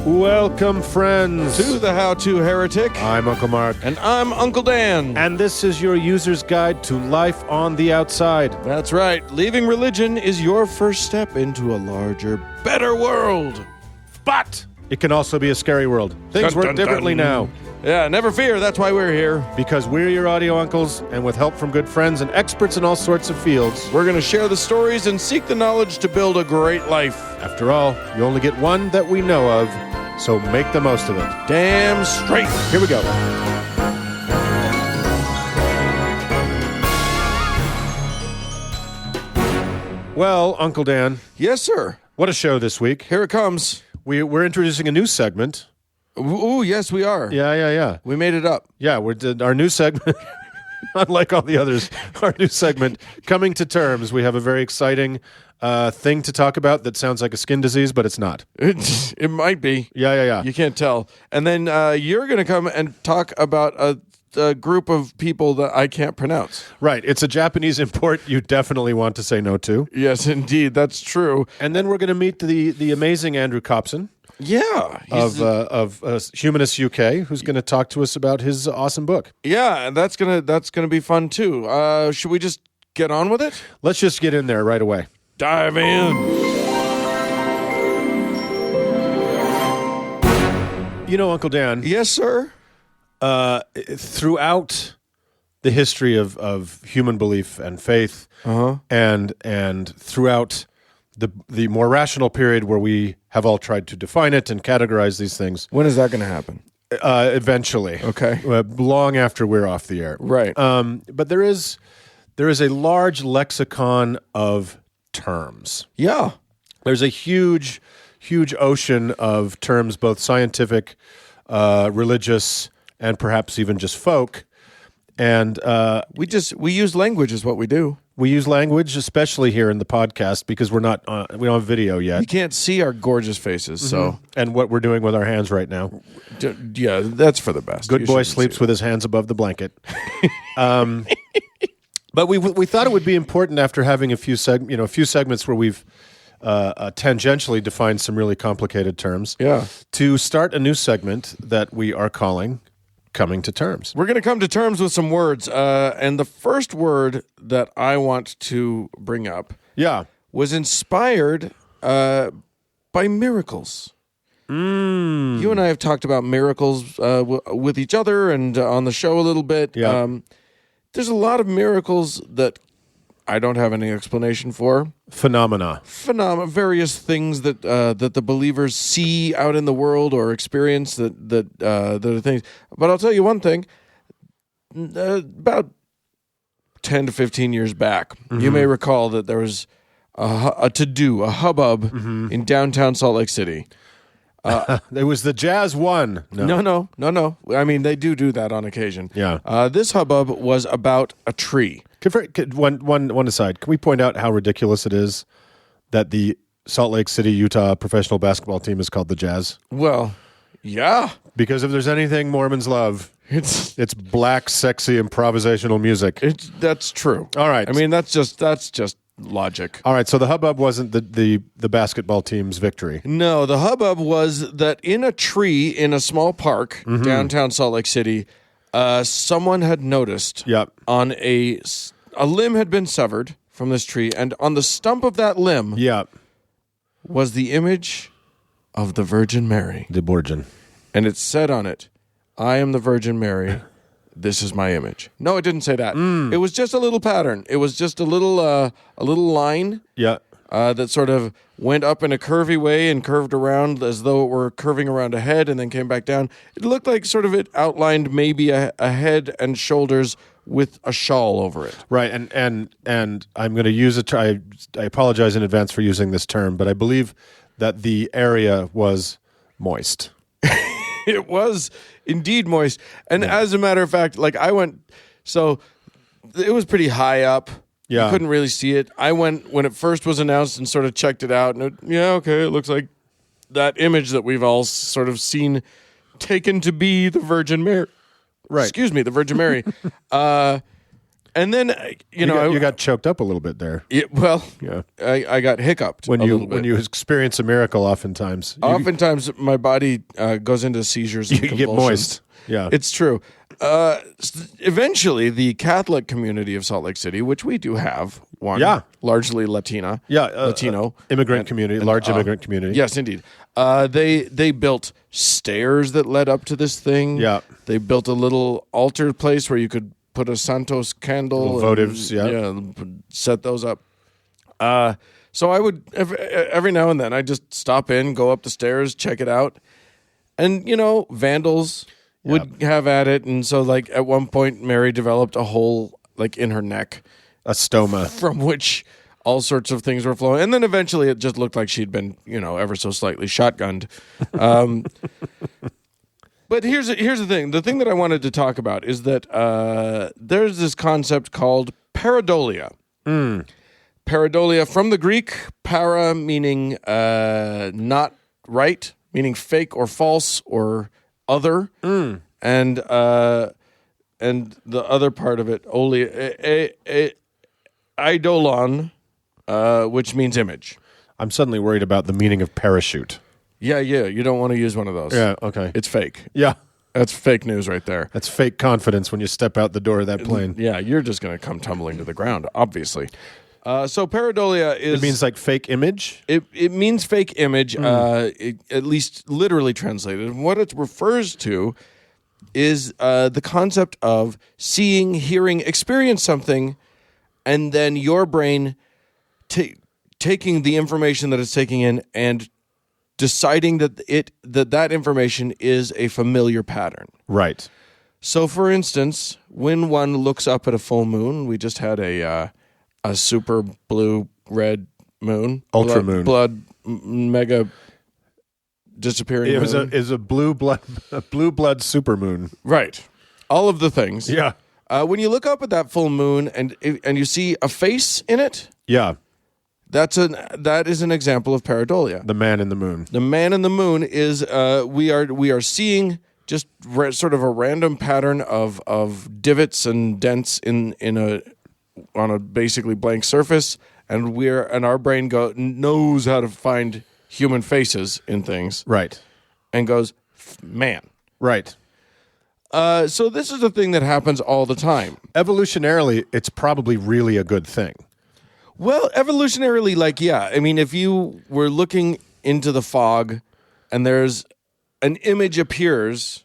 Welcome, friends, to the How-To Heretic. I'm Uncle Mark. And I'm Uncle Dan. And this is your user's guide to life on the outside. That's right. Leaving religion is your first step into a larger, better world. But it can also be a scary world. Things work differently now. Yeah, never fear. That's why we're here. Because we're your audio uncles, and with help from good friends and experts in all sorts of fields, we're going to share the stories and seek the knowledge to build a great life. After all, you only get one that we know of, so make the most of it. Damn straight. Here we go. Well, Uncle Dan. Yes, sir. What a show this week. Here it comes. We're introducing a new segment. Ooh, yes, we are. Yeah. We made it up. Yeah, our new segment, unlike all the others, our new segment, Coming to Terms. We have a very exciting thing to talk about that sounds like a skin disease, but it's not. It might be. Yeah. You can't tell. And then you're going to come and talk about a group of people that I can't pronounce. Right. It's a Japanese import you definitely want to say no to. Yes, indeed. That's true. And then we're going to meet the amazing Andrew Copson. Yeah, of Humanists UK, who's going to talk to us about his awesome book. Yeah, and that's gonna be fun too. Should we just get on with it? Let's just get in there right away. Dive in. You know, Uncle Dan. Yes, sir. Throughout the history of human belief and faith, and throughout the more rational period where we have all tried to define it and categorize these things. When is that going to happen? Eventually. Okay. Long after we're off the air. Right. But there is a large lexicon of terms. Yeah. There's a huge ocean of terms, both scientific, religious, and perhaps even just folk. And we use language is what we do. We use language, especially here in the podcast, because we don't have video yet. You can't see our gorgeous faces, so and what we're doing with our hands right now. Yeah, that's for the best. Good boy sleeps with his hands above the blanket. But we thought it would be important after having a few segments where we've tangentially defined some really complicated terms. Yeah. To start a new segment that we are calling Coming to Terms. We're going to come to terms with some words, and the first word that I want to bring up was inspired by miracles. You and I have talked about miracles with each other and on the show a little bit. Yeah. There's a lot of miracles that I don't have any explanation for. Phenomena, various things that the believers see out in the world or experience that are things. But I'll tell you one thing. About 10 to 15 years back, you may recall that there was a to-do, a hubbub in downtown Salt Lake City. It was the Jazz One. No. I mean, they do that on occasion. Yeah. This hubbub was about a tree. One aside, can we point out how ridiculous it is that the Salt Lake City, Utah professional basketball team is called the Jazz? Well, yeah. Because if there's anything Mormons love, it's black, sexy, improvisational music. That's true. All right. I mean, that's just logic. All right, so the hubbub wasn't the basketball team's victory. No, the hubbub was that in a tree in a small park downtown Salt Lake City, someone had noticed on a limb had been severed from this tree, and on the stump of that limb was the image of the Virgin Mary. The Virgin. And it said on it, "I am the Virgin Mary. This is my image." No, it didn't say that. It was just a little pattern. It was just a little line. Yeah. That sort of went up in a curvy way and curved around as though it were curving around a head and then came back down. It looked like sort of it outlined maybe a head and shoulders with a shawl over it. Right, and I'm going to use it. I apologize in advance for using this term, but I believe that the area was moist. It was indeed moist. And as a matter of fact, like so it was pretty high up. Yeah. You couldn't really see it. I went when it first was announced and sort of checked it out. And it looks like that image that we've all sort of seen taken to be the Virgin Mary. Right. Excuse me, the Virgin Mary. And then you got choked up a little bit there. I got hiccuped when a little bit. When you experience a miracle. Oftentimes my body goes into seizures. And you get moist. Yeah, it's true. Eventually, the Catholic community of Salt Lake City, which we do have one, largely Latino, immigrant community, large immigrant community. Yes, indeed. They built stairs that led up to this thing. Yeah, they built a little altar place where you could put a Santos candle, votives, set those up. So I would every now and then I just stop in, go up the stairs, check it out, and vandals would have at it, and so like at one point Mary developed a hole like in her neck, a stoma from which all sorts of things were flowing, and then eventually it just looked like she'd been ever so slightly shotgunned. But here's the thing. The thing that I wanted to talk about is that there's this concept called pareidolia. Pareidolia, from the Greek, para meaning not right, meaning fake or false or other, and the other part of it, eidolon, which means image. I'm suddenly worried about the meaning of parachute. Yeah, you don't want to use one of those. Yeah, okay. It's fake. Yeah. That's fake news right there. That's fake confidence when you step out the door of that plane. Yeah, you're just going to come tumbling to the ground, obviously. So pareidolia is... It means like fake image? It means fake image, at least literally translated. And what it refers to is the concept of seeing, hearing, experience something, and then your brain taking the information that it's taking in and deciding that information is a familiar pattern. Right. So, for instance, when one looks up at a full moon, we just had a super blue red moon, ultra moon, blood mega disappearing. It was a blue blood super moon. Right. All of the things. Yeah. When you look up at that full moon and you see a face in it. Yeah. That is an example of pareidolia. The man in the moon. The man in the moon is we are seeing just sort of a random pattern of divots and dents on a basically blank surface, and our brain knows how to find human faces in things. Right. And goes, man. Right. So this is a thing that happens all the time. Evolutionarily, it's probably really a good thing. Well, evolutionarily, I mean, if you were looking into the fog and there's an image appears,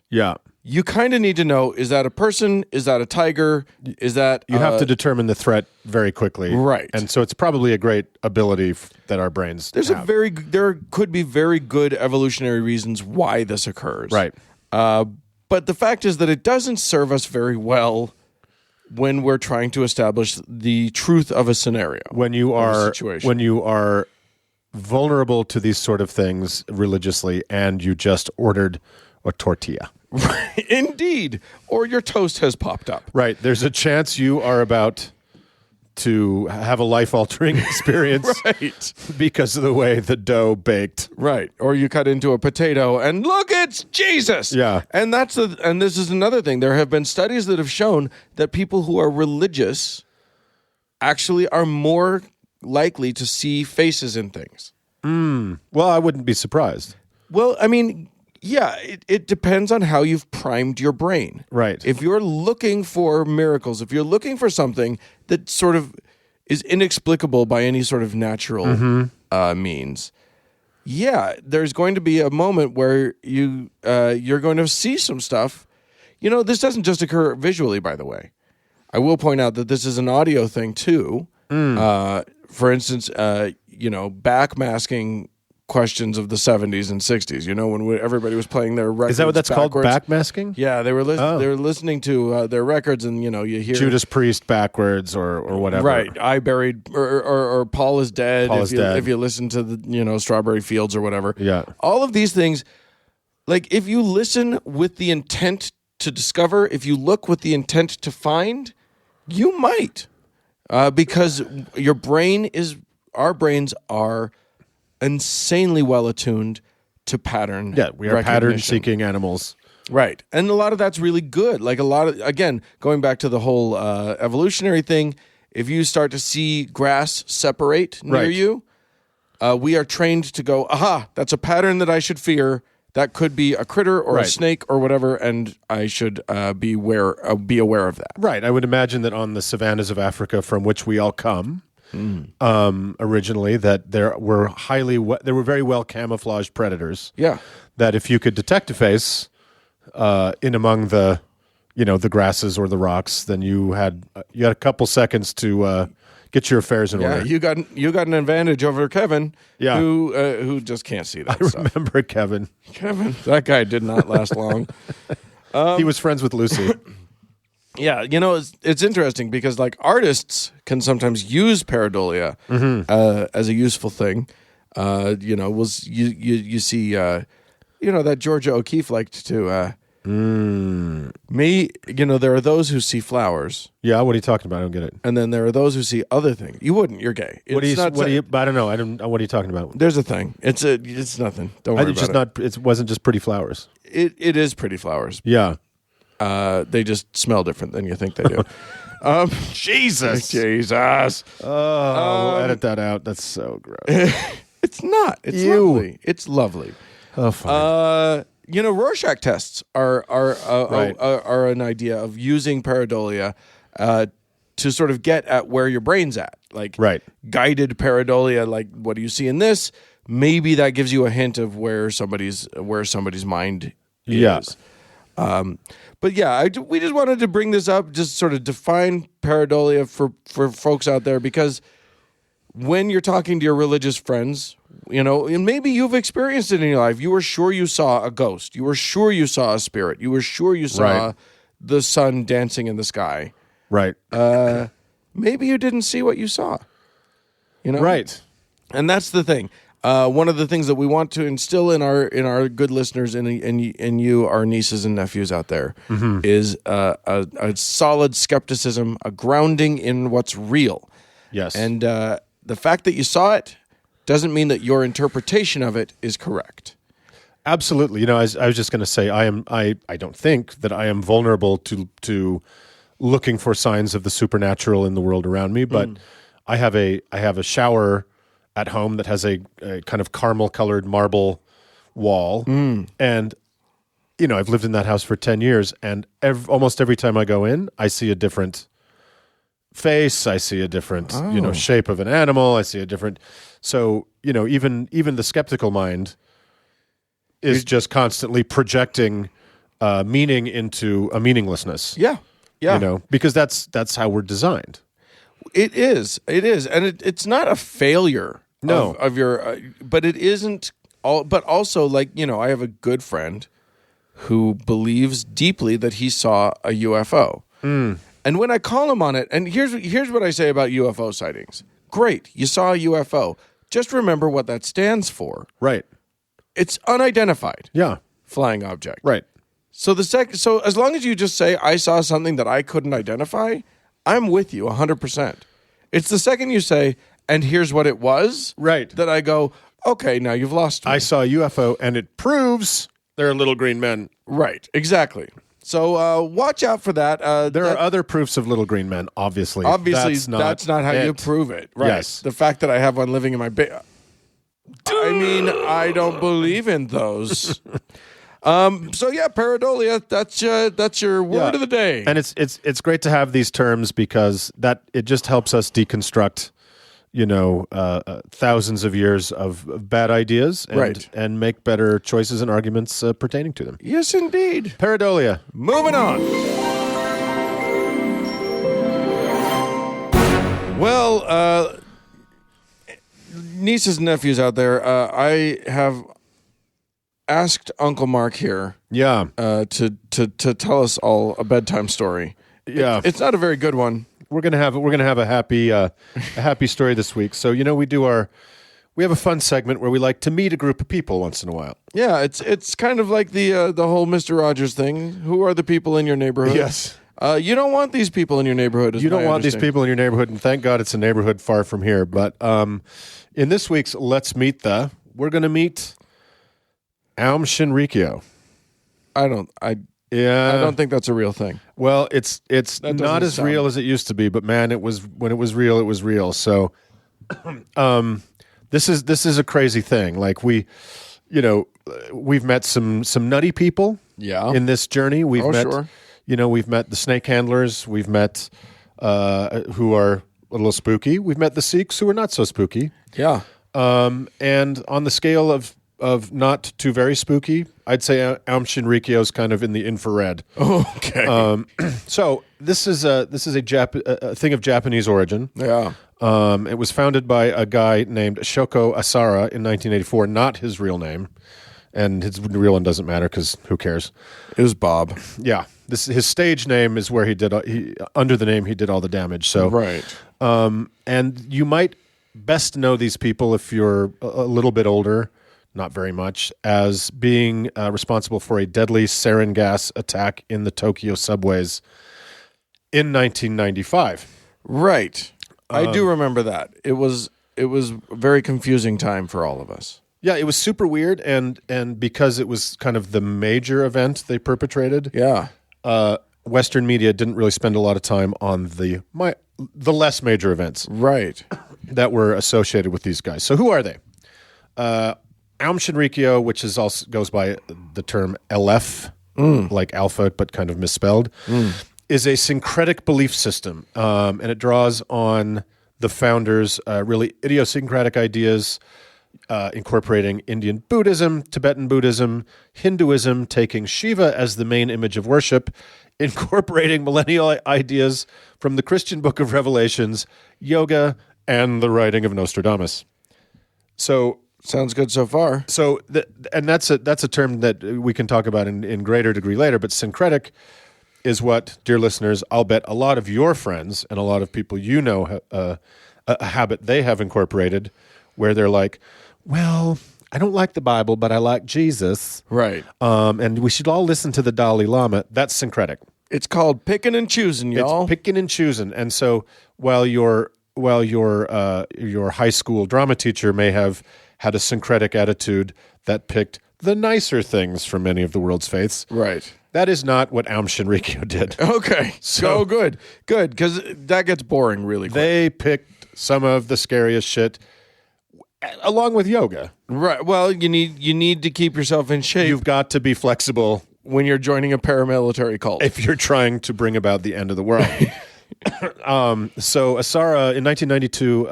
you kind of need to know, is that a person? Is that a tiger? Is that... You have to determine the threat very quickly. Right. And so it's probably a great ability that our brains have. There could be very good evolutionary reasons why this occurs. Right. But the fact is that it doesn't serve us very well when we're trying to establish the truth of a scenario. When you are vulnerable to these sort of things religiously and you just ordered a tortilla. Indeed. Or your toast has popped up. Right. There's a chance you are about to have a life-altering experience right. because of the way the dough baked. Right. Or you cut into a potato and look, it's Jesus. Yeah. And this is another thing. There have been studies that have shown that people who are religious actually are more likely to see faces in things. Well, I wouldn't be surprised. Well, I mean, yeah, it depends on how you've primed your brain. Right. If you're looking for miracles, if you're looking for something that sort of is inexplicable by any sort of natural means, there's going to be a moment where you're going to see some stuff. This doesn't just occur visually, by the way. I will point out that this is an audio thing too. For instance, backmasking questions of the 70s and 60s, when everybody was playing their records. Is that what that's backwards. called, backmasking? Yeah, they were listening to their records, and you hear Judas Priest backwards or whatever. Right, I buried or Paul is dead. If you listen to the Strawberry Fields or whatever. Yeah, all of these things, like if you listen with the intent to discover, if you look with the intent to find, you might, because our brains are insanely well attuned to pattern. Yeah, we are pattern-seeking animals. Right. And a lot of that's really good. Like a lot of, again, going back to the whole evolutionary thing, if you start to see grass separate near Right. you, we are trained to go, aha, that's a pattern that I should fear. That could be a critter or a Right. snake or whatever, and I should be aware of that. Right. I would imagine that on the savannas of Africa, from which we all come, originally, that there were very well camouflaged predators. Yeah. That if you could detect a face in among the grasses or the rocks, then you had a couple seconds to get your affairs in order. You got an advantage over Kevin, Yeah. who just can't see that stuff. Remember Kevin? Kevin, that guy did not last long. He was friends with Lucy. Yeah, it's interesting because like artists can sometimes use pareidolia as a useful thing. You see, that Georgia O'Keeffe liked to. There are those who see flowers, Yeah, what are you talking about? I don't get it. and then there are those who see other things. You wouldn't. You're gay. What do you? It's not What do sa- you? I don't know. I don't. What are you talking about? There's a thing. It's nothing. Don't worry It's about just not. It wasn't just pretty flowers. it. It is pretty flowers. Yeah. They just smell different than you think they do. Jesus. Jesus. Oh, we'll edit that out. That's so gross. It's not. It's Ew. lovely. It's lovely. Oh, fine. Rorschach tests are Right. an idea of using pareidolia to sort of get at where your brain's at, like Right. guided pareidolia. Like, what do you see in this? Maybe that gives you a hint of where somebody's mind Yeah. is. But yeah, we just wanted to bring this up, just sort of define pareidolia for folks out there, because when you're talking to your religious friends, and maybe you've experienced it in your life. You were sure you saw a ghost. You were sure you saw a spirit. You were sure you saw Right. the sun dancing in the sky. Right. Maybe you didn't see what you saw. Right. And that's the thing. One of the things that we want to instill in our good listeners and you, our nieces and nephews out there, is a solid skepticism, a grounding in what's real. Yes. And the fact that you saw it doesn't mean that your interpretation of it is correct. Absolutely. I was just going to say, I don't think that I am vulnerable to looking for signs of the supernatural in the world around me, but I have a shower at home that has a kind of caramel colored marble wall. And, I've lived in that house for 10 years, and almost every time I go in, I see a different face. I see a different, shape of an animal. I see a different, so, even the skeptical mind is just constantly projecting meaning into a meaninglessness. Yeah. Because that's how we're designed. It is, and it's not a failure. No. of your, but it isn't. But also, like I have a good friend who believes deeply that he saw a UFO, and when I call him on it, and here's what I say about UFO sightings. Great, you saw a UFO. Just remember what that stands for. Right. It's unidentified Yeah. flying object. Right. So so as long as you just say I saw something that I couldn't identify, I'm with you 100%. It's the second you say, and here's what it was, Right. that I go, okay, now you've lost me. I saw a UFO, and it proves there are little green men. Right, exactly. So watch out for that. There are other proofs of little green men, obviously. Obviously, that's not how you it. prove it. Right. Yes. The fact that I have one living in my I mean, I don't believe in those. So yeah, pareidolia, that's your word of the day. And it's great to have these terms because it just helps us deconstruct, thousands of years of bad ideas and make better choices and arguments pertaining to them. Yes, indeed. Pareidolia. Moving on. Well, nieces and nephews out there, I have asked Uncle Mark here Yeah. to tell us all a bedtime story. Yeah. It's not a very good one. We're gonna have a happy story this week. So we have a fun segment where we like to meet a group of people once in a while. Yeah, it's kind of like the whole Mr. Rogers thing. Who are the people in your neighborhood? Yes. You don't want these people in your neighborhood. You don't want these people in your neighborhood, and thank God it's a neighborhood far from here. But in this week's Let's Meet we're going to meet Aum Shinrikyo. Yeah, I don't think that's a real thing. Well, it's That doesn't not as sound- real as it used to be, but man, it was when it was real, it was real. So, this is a crazy thing. Like we've met some nutty people. Yeah. In this journey, we've met. Sure. We've met the snake handlers. We've met who are a little spooky. We've met the Sikhs who are not so spooky. Yeah. And on the scale of not too very spooky, I'd say Aum Shinrikyo's kind of in the infrared. Okay. So this is a thing of Japanese origin. Yeah. It was founded by a guy named Shoko Asara in 1984, not his real name, and his real one doesn't matter because who cares? It was Bob. Yeah, his stage name is where he under the name he did all the damage. So Right. and you might best know these people if you're a little bit older, not very much, as being responsible for a deadly sarin gas attack in the Tokyo subways in 1995. Right. I do remember that. It was a very confusing time for all of us. Yeah, it was super weird, and because it was kind of the major event they perpetrated, Yeah. Western media didn't really spend a lot of time on the less major events Right. that were associated with these guys. So who are they? Aum Shinrikyo, which is also goes by the term LF, like alpha, but kind of misspelled, is a syncretic belief system, and it draws on the founders' really idiosyncratic ideas, incorporating Indian Buddhism, Tibetan Buddhism, Hinduism, taking Shiva as the main image of worship, incorporating millennial ideas from the Christian Book of Revelations, yoga, and the writing of Nostradamus. So Sounds good so far. So, and that's a term that we can talk about in greater degree later. But syncretic is what, dear listeners, I'll bet a lot of your friends and a lot of people you know a habit they have incorporated, where they're like, "Well, I don't like the Bible, but I like Jesus, Right. and we should all listen to the Dalai Lama." That's syncretic. It's called picking and choosing, y'all. It's picking and choosing. And so, while your high school drama teacher may have had a syncretic attitude that picked the nicer things from many of the world's faiths. Right. That is not what Aum Shinrikyo did. Okay. So good, because that gets boring really quick. They picked some of the scariest shit, along with yoga. Right. Well, you need to keep yourself in shape. You've got to be flexible when you're joining a paramilitary cult. if you're trying to bring about the end of the world. So Asahara, in 1992,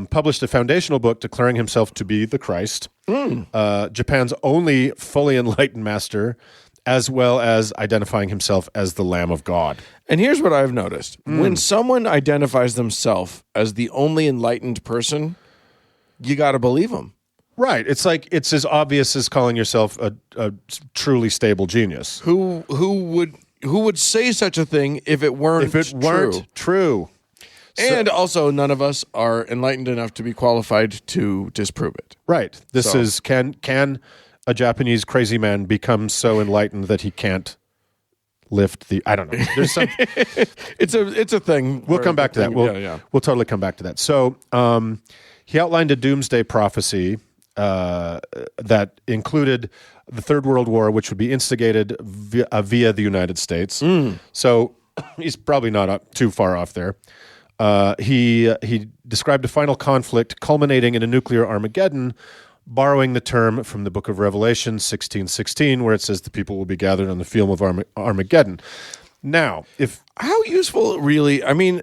published a foundational book declaring himself to be the Christ, Japan's only fully enlightened master, as well as identifying himself as the Lamb of God. And here's what I've noticed. When someone identifies themselves as the only enlightened person, you got to believe them. Right. It's like it's as obvious as calling yourself a truly stable genius. Who would say such a thing if it weren't true? And also, none of us are enlightened enough to be qualified to disprove it. Right. This is can a Japanese crazy man become so enlightened that he can't lift the? I don't know. There's some. It's a thing. We'll come back to that. We'll totally come back to that. So he outlined a doomsday prophecy that included the Third World War, which would be instigated via the United States. So he's probably not too far off there. He described a final conflict culminating in a nuclear Armageddon, borrowing the term from the book of Revelation 16:16, where it says the people will be gathered on the field of Armageddon. Now, how useful really, I mean,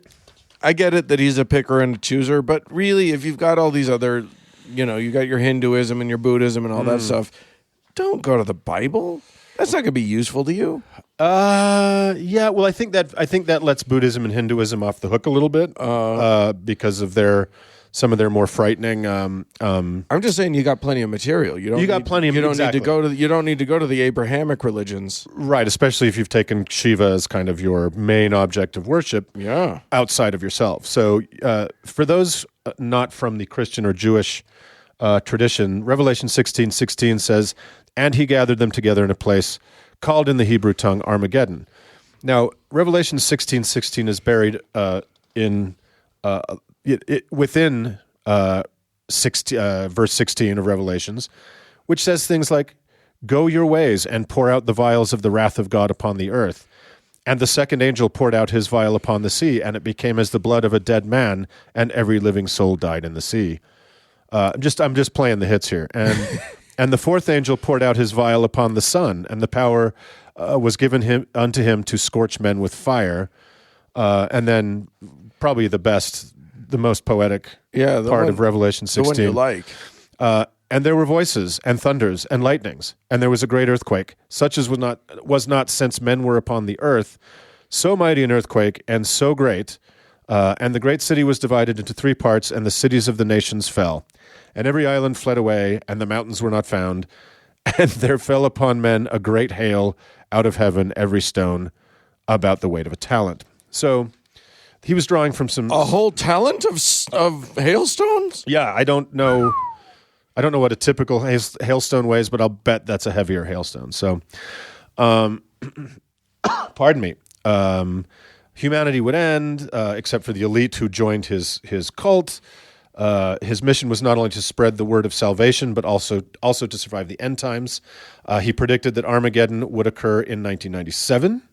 I get it that he's a picker and a chooser, but really, if you've got all these other, you got your Hinduism and your Buddhism and all that stuff, don't go to the Bible. That's not going to be useful to you. Yeah. Well, I think that lets Buddhism and Hinduism off the hook a little bit because of some of their more frightening. I'm just saying, you got plenty of material. You don't need to go to the Abrahamic religions, right? Especially if you've taken Shiva as kind of your main object of worship, outside of yourself. So, for those not from the Christian or Jewish tradition, Revelation 16:16 says, "And he gathered them together in a place called in the Hebrew tongue Armageddon." Now, Revelation 16:16 is buried within verse 16 of Revelations, which says things like, Go your ways and pour out the vials of the wrath of God upon the earth. And the second angel poured out his vial upon the sea, and it became as the blood of a dead man, and every living soul died in the sea. I'm just playing the hits here. And the fourth angel poured out his vial upon the sun, and the power was given unto him to scorch men with fire. And then probably the most poetic part of Revelation 16. The one you like. And there were voices and thunders and lightnings, and there was a great earthquake, such as was not since men were upon the earth, so mighty an earthquake and so great. And the great city was divided into 3 parts, and the cities of the nations fell. And every island fled away, and the mountains were not found. And there fell upon men a great hail out of heaven, every stone about the weight of a talent. So he was drawing from a whole talent of hailstones? Yeah, I don't know what a typical hailstone weighs, but I'll bet that's a heavier hailstone. So, pardon me. Humanity would end, except for the elite who joined his cult. His mission was not only to spread the word of salvation, but also to survive the end times. He predicted that Armageddon would occur in 1997.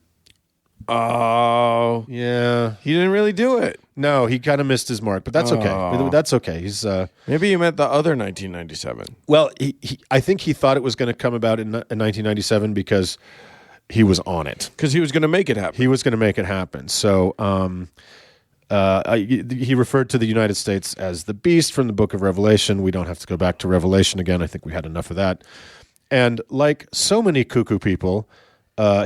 Oh. Yeah. He didn't really do it. No, he kind of missed his mark, but that's okay. That's okay. He's maybe you meant the other 1997. Well, I think he thought it was going to come about in 1997 because he was on it. Because he was going to make it happen. He was going to make it happen. So he referred to the United States as the beast from the book of Revelation. We don't have to go back to Revelation again. I think we had enough of that. And like so many cuckoo people,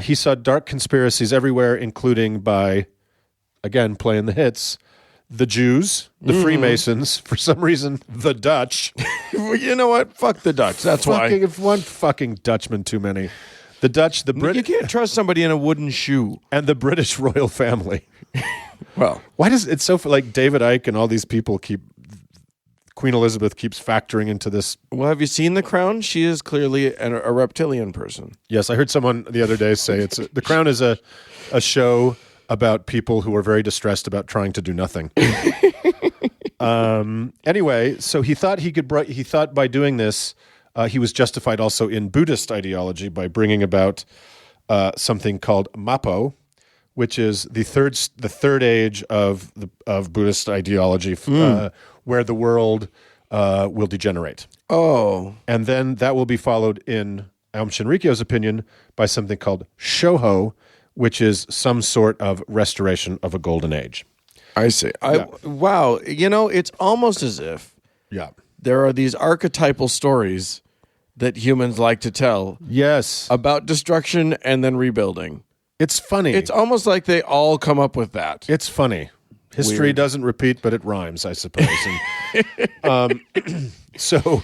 he saw dark conspiracies everywhere, including by, again, playing the hits, the Jews, the Freemasons, for some reason, the Dutch. You know what? Fuck the Dutch. That's why. If one fucking Dutchman too many. The Dutch, the British. You can't trust somebody in a wooden shoe. And the British royal family. Well, why does it's so like David Icke and all these people Queen Elizabeth keeps factoring into this? Well, have you seen The Crown? She is clearly a reptilian person. Yes, I heard someone the other day say The Crown is a show about people who are very distressed about trying to do nothing. Anyway, so he thought by doing this, he was justified also in Buddhist ideology by bringing about something called Mapo, which is the third age of Buddhist ideology, where the world will degenerate. Oh, and then that will be followed, in Aum Shinrikyo's opinion, by something called Shoho, which is some sort of restoration of a golden age. I see. Wow. You know, it's almost as if there are these archetypal stories that humans like to tell. Yes. About destruction and then rebuilding. It's funny. It's almost like they all come up with that. It's funny. History doesn't repeat, but it rhymes, I suppose. And, so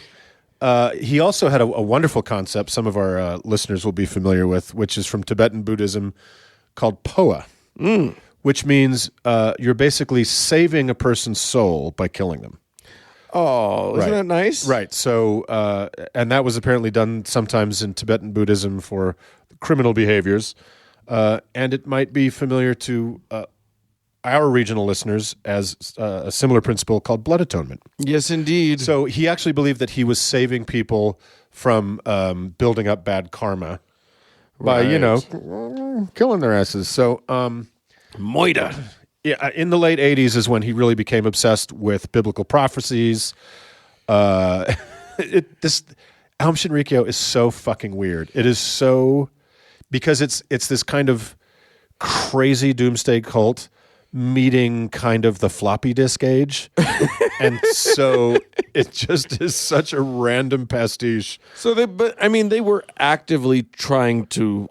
he also had a wonderful concept some of our listeners will be familiar with, which is from Tibetan Buddhism, called Poa, which means you're basically saving a person's soul by killing them. Oh, isn't that nice? Right. So, and that was apparently done sometimes in Tibetan Buddhism for criminal behaviors. And it might be familiar to our regional listeners as a similar principle called blood atonement. Yes, indeed. So he actually believed that he was saving people from building up bad karma by, killing their asses. So, Moida. Yeah, in the late 80s is when he really became obsessed with biblical prophecies. Aum Shinrikyo is so fucking weird. It is so... Because it's this kind of crazy doomsday cult meeting kind of the floppy disk age. And so it just is such a random pastiche. So they were actively trying to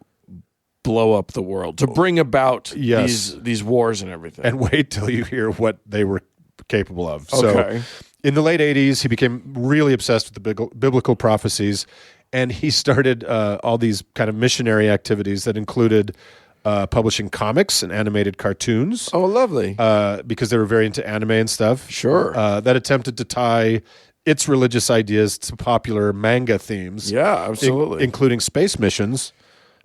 blow up the world, to bring about these wars and everything. And wait till you hear what they were capable of. Okay. So in the late 80s, he became really obsessed with the biblical prophecies. And he started all these kind of missionary activities that included publishing comics and animated cartoons. Oh, lovely. Because they were very into anime and stuff. Sure. That attempted to tie its religious ideas to popular manga themes. Yeah, absolutely. Including space missions,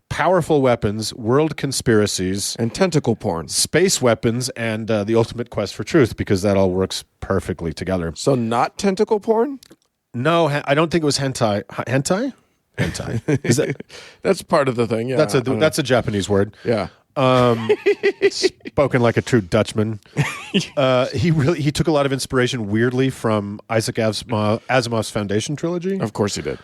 powerful weapons, world conspiracies. And tentacle porn. Space weapons, and the ultimate quest for truth, because that all works perfectly together. So not tentacle porn? No, I don't think it was hentai. Hentai? hentai. Is that, That's part of the thing. Yeah, that's a Japanese word. yeah. Spoken like a true Dutchman. He took a lot of inspiration, weirdly, from Isaac Asimov's Foundation trilogy. Of course he did.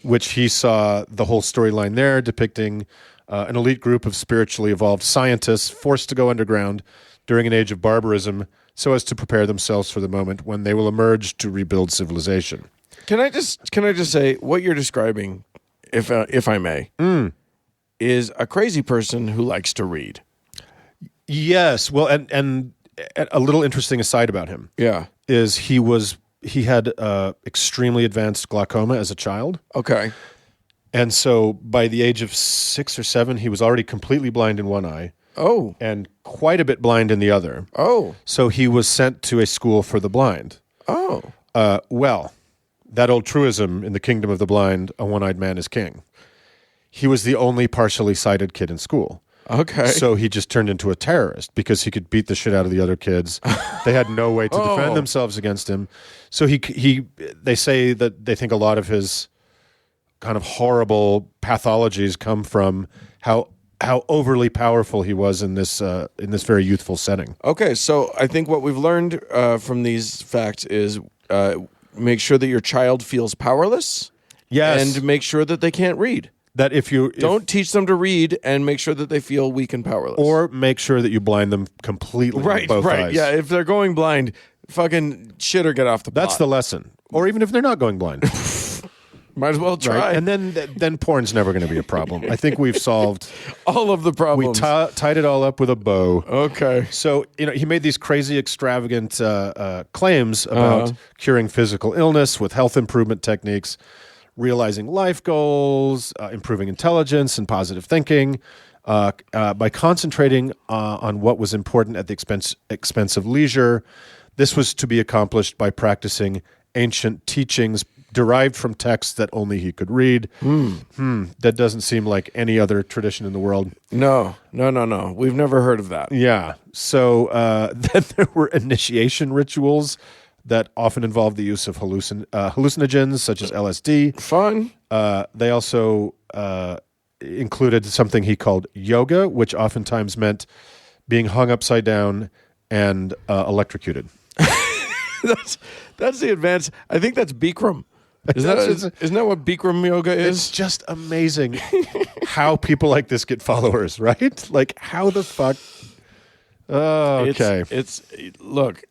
Which he saw the whole storyline there depicting an elite group of spiritually evolved scientists forced to go underground during an age of barbarism so as to prepare themselves for the moment when they will emerge to rebuild civilization. Can I just say what you're describing, if I may, is a crazy person who likes to read. Yes. Well, and a little interesting aside about him. Yeah. Is he had extremely advanced glaucoma as a child. Okay. And so by the age of 6 or 7, he was already completely blind in one eye. Oh. And quite a bit blind in the other. Oh. So he was sent to a school for the blind. Oh. Well, that old truism in the kingdom of the blind, a one-eyed man is king. He was the only partially sighted kid in school. Okay. So he just turned into a terrorist because he could beat the shit out of the other kids. They had no way to defend themselves against him. So they say that they think a lot of his kind of horrible pathologies come from how overly powerful he was in this very youthful setting. Okay, so I think what we've learned from these facts is make sure that your child feels powerless. Yes. And make sure that they can't read. That don't teach them to read, and make sure that they feel weak and powerless. Or make sure that you blind them completely with both eyes. Yeah, if they're going blind, fucking shit or get off the pot. That's the lesson. Or even if they're not going blind. Might as well try. Right? And then porn's never going to be a problem. I think we've solved all of the problems. We tied it all up with a bow. Okay. So, he made these crazy, extravagant claims about curing physical illness with health improvement techniques, realizing life goals, improving intelligence and positive thinking, by concentrating on what was important at the expense of leisure. This was to be accomplished by practicing ancient teachings derived from texts that only he could read. That doesn't seem like any other tradition in the world. No. We've never heard of that. Yeah. So then there were initiation rituals that often involved the use of hallucinogens such as LSD. Fun. They also included something he called yoga, which oftentimes meant being hung upside down and electrocuted. That's the advance. I think that's Bikram. Isn't that what Bikram yoga is? It's just amazing how people like this get followers, right? Like, how the fuck? Oh, okay. It's look.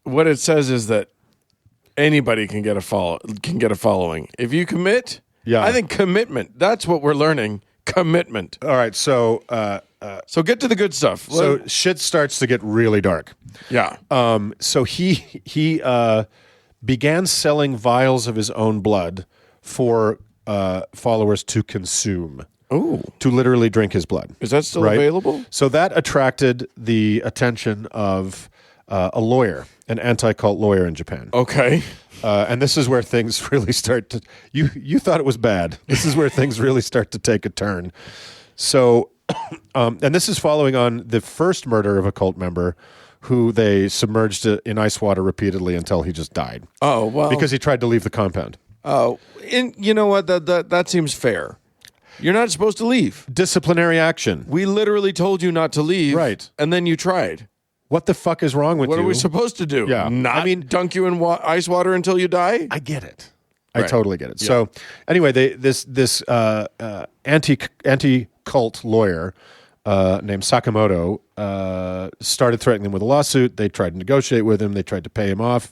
What it says is that anybody can get a following if you commit. Yeah, I think commitment. That's what we're learning. Commitment. All right, so get to the good stuff. So shit starts to get really dark. Yeah. So he began selling vials of his own blood for followers to consume. Ooh. To literally drink his blood. Is that still available? So that attracted the attention of a lawyer, an anti-cult lawyer in Japan. Okay. And this is where things really start to... You thought it was bad. This is where things really start to take a turn. So, and this is following on the first murder of a cult member who they submerged in ice water repeatedly until he just died. Oh, well. Because he tried to leave the compound. Oh, and you know what? That seems fair. You're not supposed to leave. Disciplinary action. We literally told you not to leave. Right. And then you tried. What the fuck is wrong with you? What are we supposed to do? Yeah. Dunk you in ice water until you die? I get it. I totally get it. Yeah. So anyway, this anti-cult lawyer named Sakamoto started threatening him with a lawsuit. They tried to negotiate with him. They tried to pay him off.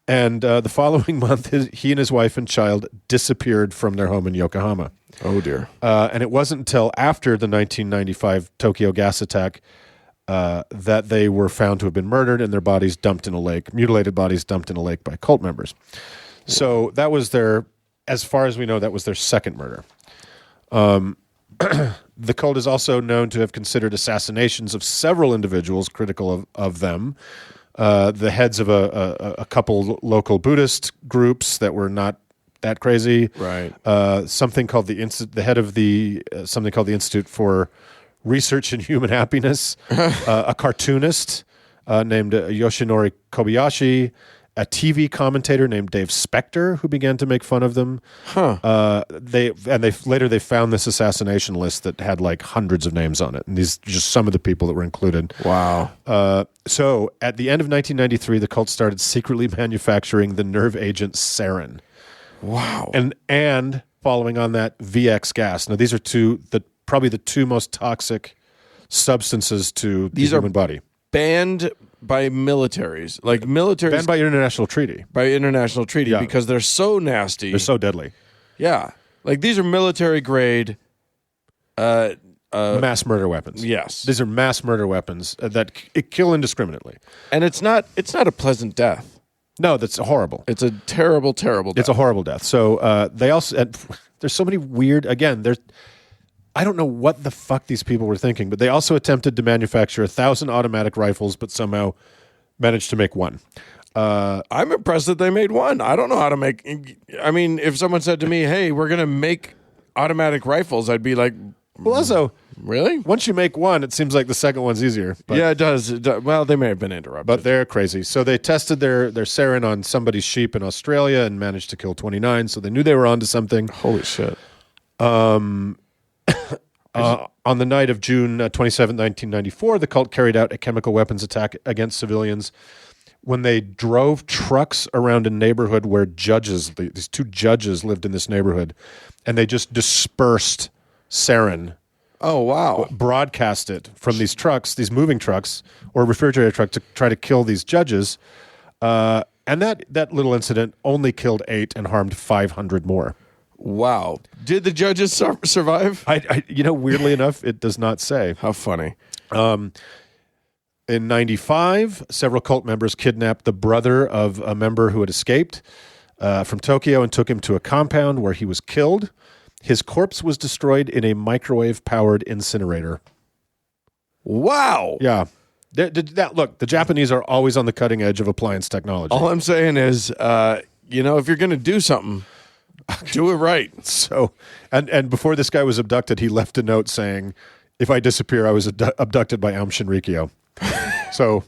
And the following month, he and his wife and child disappeared from their home in Yokohama. Oh, dear. And it wasn't until after the 1995 Tokyo gas attack that they were found to have been murdered and their bodies dumped in a lake, mutilated bodies dumped in a lake by cult members. So that was as far as we know, that was their second murder. The cult is also known to have considered assassinations of several individuals critical of them. The heads of a couple local Buddhist groups that were not that crazy. Right. Something called the head of something called the Institute for Research in Human Happiness, a cartoonist named Yoshinori Kobayashi, a TV commentator named Dave Spector who began to make fun of them. They later found this assassination list that had like hundreds of names on it, and these are just some of the people that were included. Wow. So at the end of 1993, the cult started secretly manufacturing the nerve agent sarin. Wow. And following on that, VX gas. Now these are probably the two most toxic substances to the human body. Banned by militaries, banned by international treaty. Yeah. Because they're so nasty. They're so deadly. Yeah, like these are military grade, mass murder weapons. Yes, these are mass murder weapons that kill indiscriminately. And it's not a pleasant death. No, that's horrible. It's a terrible, terrible death. It's a horrible death. So they also there's so many weird. Again, I don't know what the fuck these people were thinking, but they also attempted to manufacture 1,000 automatic rifles, but somehow managed to make one. I'm impressed that they made one. I don't know how to make. I mean, if someone said to me, "Hey, we're going to make automatic rifles," I'd be like, "Well, also, really? Once you make one, it seems like the second one's easier." But, yeah, it does. Well, they may have been interrupted, but they're crazy. So they tested their sarin on somebody's sheep in Australia and managed to kill 29. So they knew they were onto something. Holy shit! On the night of June 27, 1994, the cult carried out a chemical weapons attack against civilians when they drove trucks around a neighborhood where these two judges lived in this neighborhood, and they just dispersed sarin. Oh, wow. Broadcast it from these trucks, these moving trucks or refrigerator truck to try to kill these judges. And that little incident only killed 8 and harmed 500 more. Wow. Did the judges survive? Weirdly enough, it does not say. How funny. In 95, several cult members kidnapped the brother of a member who had escaped from Tokyo and took him to a compound where he was killed. His corpse was destroyed in a microwave-powered incinerator. Wow. Yeah. Look, the Japanese are always on the cutting edge of appliance technology. All I'm saying is, if you're going to do something, do it right. So, and before this guy was abducted, he left a note saying, "If I disappear, I was abducted by Aum Shinrikyo." So,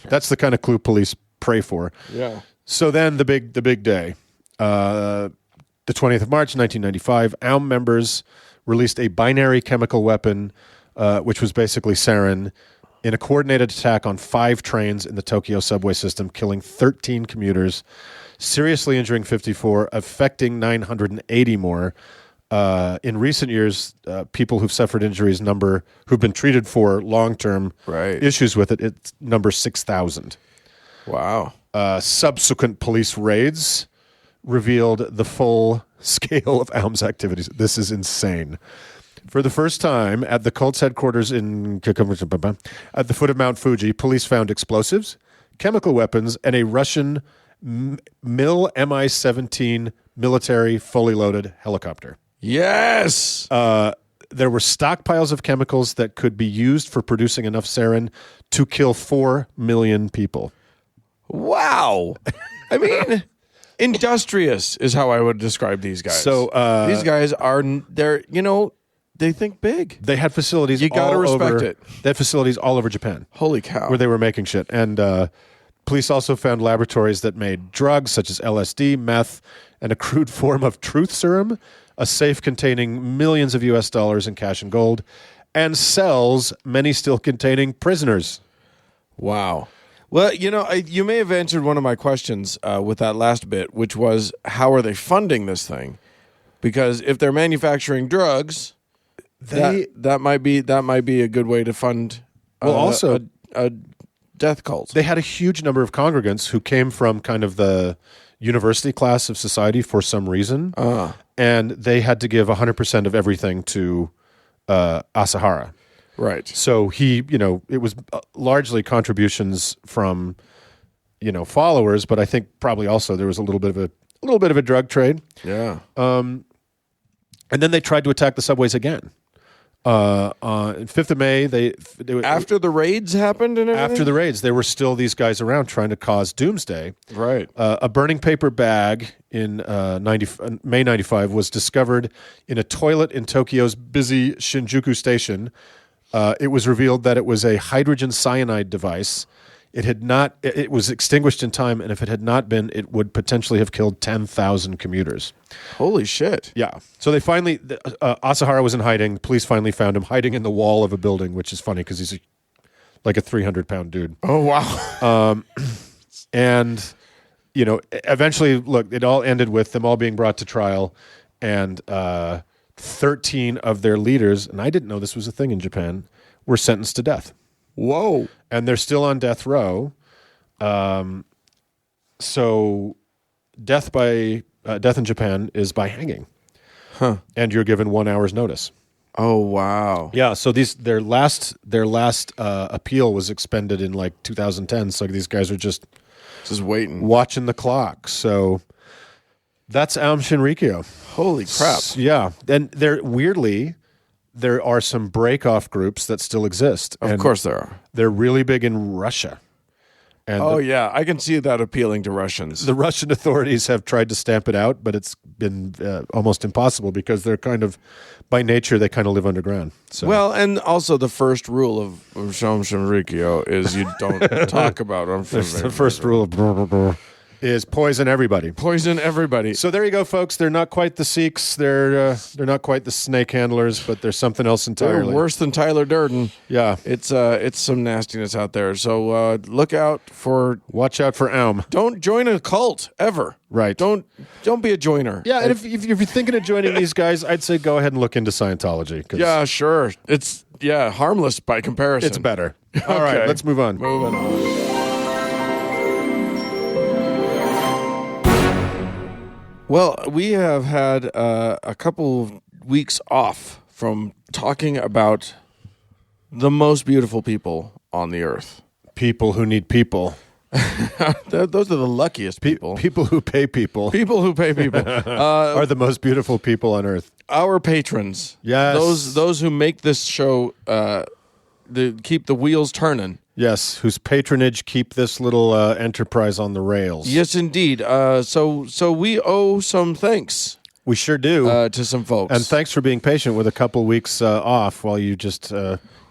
that's the kind of clue police pray for. Yeah. So then the big day, the 20th of March, 1995, Aum members released a binary chemical weapon, which was basically sarin, in a coordinated attack on 5 trains in the Tokyo subway system, killing 13 commuters, seriously injuring 54, affecting 980 more. In recent years, people who've suffered injuries who've been treated for long-term issues with it numbers 6,000. Wow. Subsequent police raids revealed the full scale of Aum's activities. This is insane. For the first time, at the cult's headquarters at the foot of Mount Fuji, police found explosives, chemical weapons, and a Russian MiL Mi-17 military fully loaded helicopter. Yes! There were stockpiles of chemicals that could be used for producing enough sarin to kill 4 million people. Wow! I mean, industrious is how I would describe these guys. So these guys they think big. They had facilities. You got to respect it. They had facilities all over Japan. Holy cow! Where they were making shit. And police also found laboratories that made drugs such as LSD, meth, and a crude form of truth serum, a safe containing millions of US dollars in cash and gold, and cells, many still containing prisoners. Wow. Well, you may have answered one of my questions with that last bit, which was, how are they funding this thing? Because if they're manufacturing drugs, that might be a good way to fund. Also, a death cult. They had a huge number of congregants who came from kind of the university class of society for some reason, and they had to give 100% of everything to Asahara. Right. So it was largely contributions from, followers, but I think probably also there was a little bit of a drug trade. Yeah. And then they tried to attack the subways again. On 5th of May, they after the raids happened and everything? After the raids, there were still these guys around trying to cause doomsday. Right. A burning paper bag in May 95 was discovered in a toilet in Tokyo's busy Shinjuku station. It was revealed that it was a hydrogen cyanide device It had not. It was extinguished in time, and if it had not been, it would potentially have killed 10,000 commuters. Holy shit! Yeah. So they finally, Asahara was in hiding. Police finally found him hiding in the wall of a building, which is funny because he's like a 300-pound dude. Oh wow! And eventually, look, it all ended with them all being brought to trial, and 13 of their leaders, and I didn't know this was a thing in Japan, were sentenced to death. Whoa! And they're still on death row. So death in Japan is by hanging. Huh. And you're given 1 hour's notice. Oh wow! Yeah, so their last appeal was expended in like 2010. So these guys are just waiting, watching the clock. So that's Aum Shinrikyo. Holy crap! Yeah, and there are some break-off groups that still exist. Of course there are. They're really big in Russia. And yeah, I can see that appealing to Russians. The Russian authorities have tried to stamp it out, but it's been almost impossible because they're kind of, by nature, they kind of live underground. So. Well, and also the first rule of Aum Shinrikyo is you don't talk about them. The first rule of is poison everybody. Poison everybody. So there you go, folks. They're not quite the Sikhs. They're not quite the snake handlers, but there's something else entirely. They're worse than Tyler Durden. Yeah, it's some nastiness out there. So watch out for Aum. Don't join a cult ever. Right. Don't be a joiner. Yeah, and if you're thinking of joining these guys, I'd say go ahead and look into Scientology. Yeah, sure. It's harmless by comparison. It's better. All right, let's move on. Moving on. Well, we have had a couple weeks off from talking about the most beautiful people on the earth. People who need people. Those are the luckiest people. People who pay people. People who pay people. Are the most beautiful people on earth. Our patrons. Yes. Those who make this show, keep the wheels turning. Yes, whose patronage keep this little enterprise on the rails. Yes, indeed. So we owe some thanks. We sure do. To some folks. And thanks for being patient with a couple weeks off while you just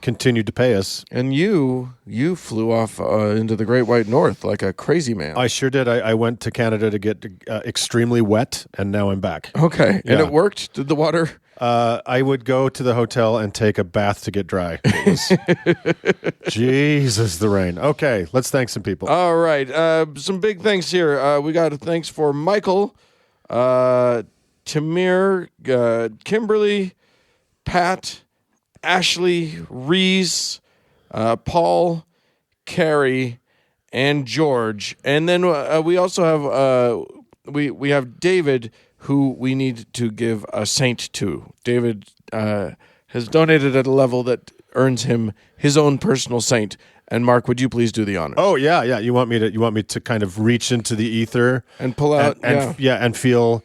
continued to pay us. And you flew off into the Great White North like a crazy man. I sure did. I went to Canada to get extremely wet, and now I'm back. Okay. Yeah. And it worked? Did the water... I would go to the hotel and take a bath to get dry. Jesus, the rain. Okay, let's thank some people. All right. Some big thanks here. We got thanks for Michael, Tamir, Kimberly, Pat, Ashley, Reese, Paul, Carrie, and George. And then we also have we have David, who we need to give a saint to. David has donated at a level that earns him his own personal saint. And Mark, would you please do the honor? Oh yeah. You want me to kind of reach into the ether and pull out and feel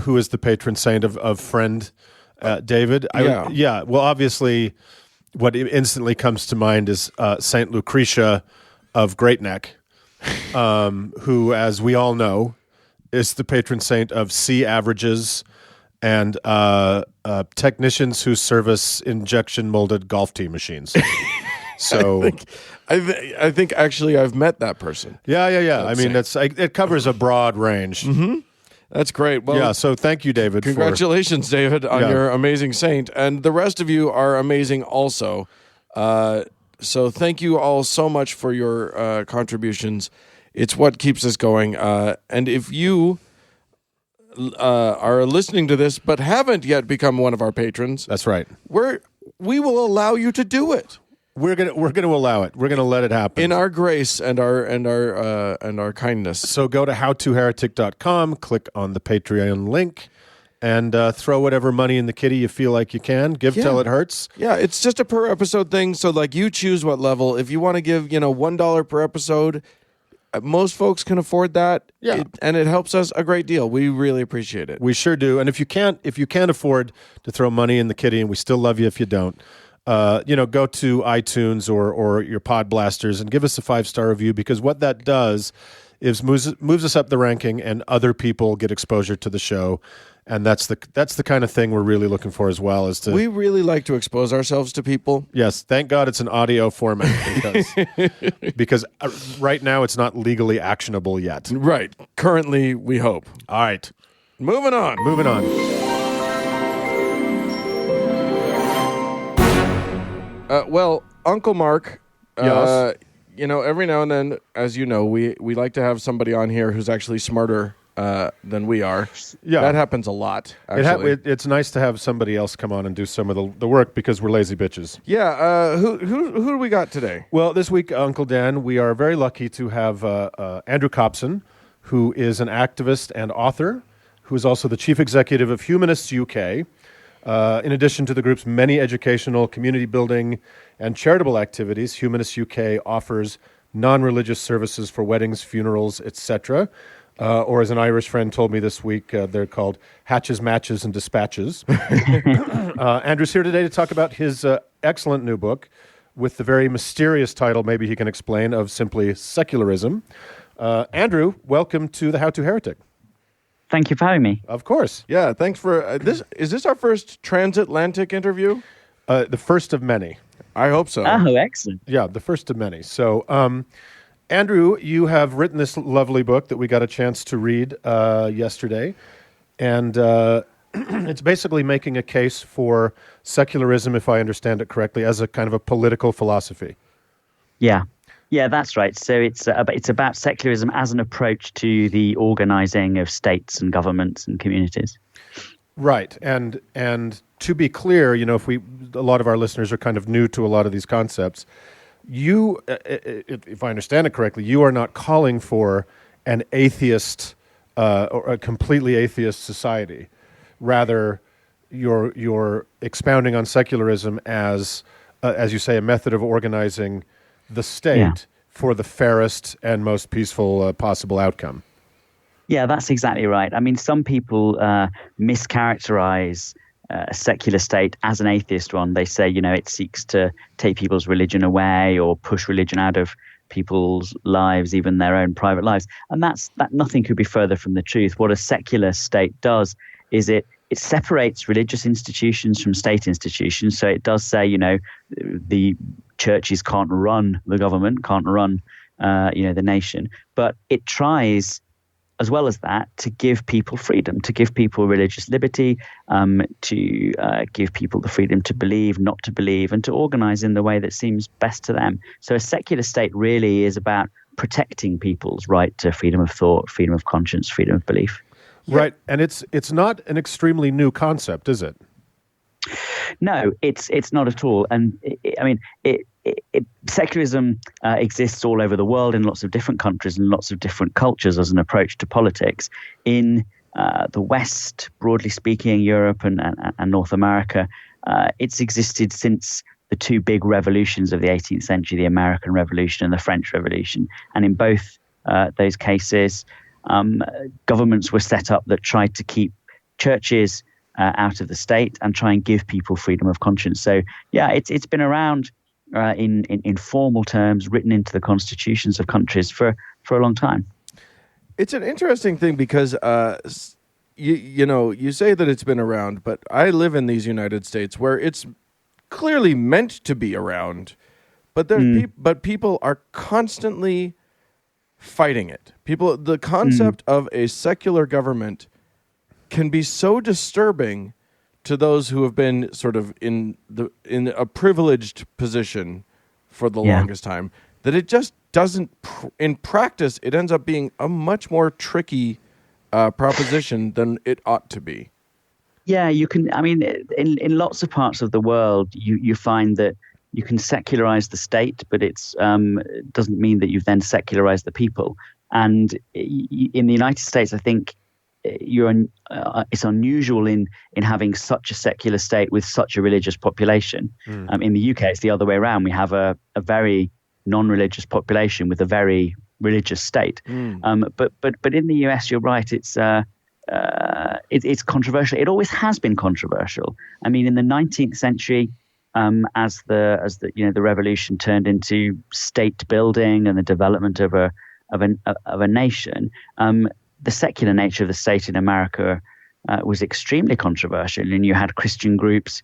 who is the patron saint of friend David? Well, obviously, what instantly comes to mind is Saint Lucretia of Great Neck, who, as we all know, is the patron saint of C averages and technicians who service injection molded golf tee machines. So I think actually I've met that person. Yeah. I mean, it covers a broad range. Mm-hmm. That's great. Well, yeah. So thank you, David. Congratulations, David, on your amazing saint, and the rest of you are amazing also. So thank you all so much for your contributions. It's what keeps us going. And if you are listening to this but haven't yet become one of our patrons, that's right. We will allow you to do it. We're gonna allow it. We're gonna let it happen in our grace and our kindness. So go to howtoheretic.com, click on the Patreon link, and throw whatever money in the kitty you feel like you can. Give till it hurts. Yeah, it's just a per episode thing. So you choose what level. If you want to give $1 per episode, most folks can afford that. Yeah, and it helps us a great deal. We really appreciate it. We sure do. And if you can't afford to throw money in the kitty, and we still love you if you don't. Go to iTunes or your Pod Blasters and give us a 5-star review, because what that does moves us up the ranking, and other people get exposure to the show. And that's the kind of thing we're really looking for as well. We really like to expose ourselves to people. Yes, thank God it's an audio format because right now it's not legally actionable yet. Right. Currently, we hope. All right. Moving on. Well, Uncle Mark, Yes. Every now and then, as you know, we like to have somebody on here who's actually smarter than we are. Yeah. That happens a lot, actually. It's nice to have somebody else come on and do some of the work because we're lazy bitches. Yeah. Who do we got today? Well, this week, Uncle Dan, we are very lucky to have Andrew Copson, who is an activist and author, who is also the chief executive of Humanists UK. In addition to the group's many educational, community building, and charitable activities, Humanists UK offers non-religious services for weddings, funerals, etc. Or as an Irish friend told me this week, they're called hatches, matches, and dispatches. Andrew's here today to talk about his excellent new book with the very mysterious title, maybe he can explain, of simply Secularism. Andrew, welcome to the How to Heretic. Thank you for having me. Of course. Yeah, thanks for this. Is this our first transatlantic interview? The first of many. I hope so. Oh, excellent. Yeah, the first of many. So, Andrew, you have written this lovely book that we got a chance to read yesterday. And it's basically making a case for secularism, if I understand it correctly, as a kind of a political philosophy. Yeah, that's right. So it's about secularism as an approach to the organizing of states and governments and communities. Right. And to be clear, if a lot of our listeners are kind of new to a lot of these concepts, you, if I understand it correctly, you are not calling for an atheist or a completely atheist society. Rather, you're expounding on secularism as you say, a method of organizing the state for the fairest and most peaceful possible outcome. Yeah, that's exactly right. I mean, some people mischaracterize a secular state as an atheist one. They say, it seeks to take people's religion away or push religion out of people's lives, even their own private lives. And that nothing could be further from the truth. What a secular state does is it separates religious institutions from state institutions. So it does say, the churches can't run the government, can't run, the nation. But it tries, as well as that, to give people freedom, to give people religious liberty, to give people the freedom to believe, not to believe, and to organize in the way that seems best to them. So a secular state really is about protecting people's right to freedom of thought, freedom of conscience, freedom of belief. Right, and it's not an extremely new concept, is it? No, it's not at all. And secularism exists all over the world in lots of different countries and lots of different cultures as an approach to politics. In the West, broadly speaking, Europe and North America, it's existed since the two big revolutions of the 18th century, the American Revolution and the French Revolution. And in both those cases, governments were set up that tried to keep churches out of the state and try and give people freedom of conscience. So, yeah, it's been around in formal terms, written into the constitutions of countries for a long time. It's an interesting thing because you say that it's been around, but I live in these United States where it's clearly meant to be around, but but people are constantly fighting it. The concept of a secular government can be so disturbing to those who have been sort of in a privileged position for the longest time that it just doesn't. In practice, it ends up being a much more tricky proposition than it ought to be. Yeah, you can. I mean, in lots of parts of the world, you find that you can secularize the state, but it doesn't mean that you've then secularized the people. And in the United States, I think it's unusual in having such a secular state with such a religious population. In the UK, it's the other way around. We have a very non-religious population with a very religious state. But in the US, you're right. It's controversial. It always has been controversial. I mean, in the 19th century, as the revolution turned into state building and the development of a a nation. The secular nature of the state in America was extremely controversial, and you had Christian groups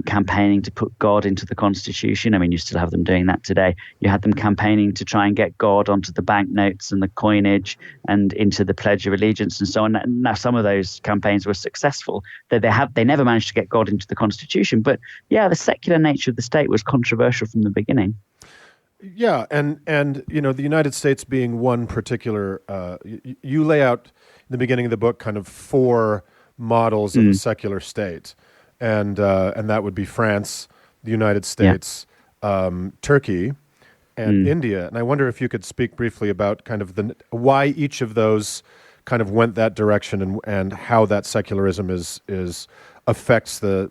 campaigning to put God into the Constitution. I mean, you still have them doing that today. You had them campaigning to try and get God onto the banknotes and the coinage and into the Pledge of Allegiance and so on. Now, some of those campaigns were successful. They never managed to get God into the Constitution. But yeah, the secular nature of the state was controversial from the beginning. Yeah, and the United States being one particular, you lay out in the beginning of the book kind of 4 models of a secular state, and that would be France, the United States, Turkey, and India. And I wonder if you could speak briefly about kind of why each of those kind of went that direction, and how that secularism affects their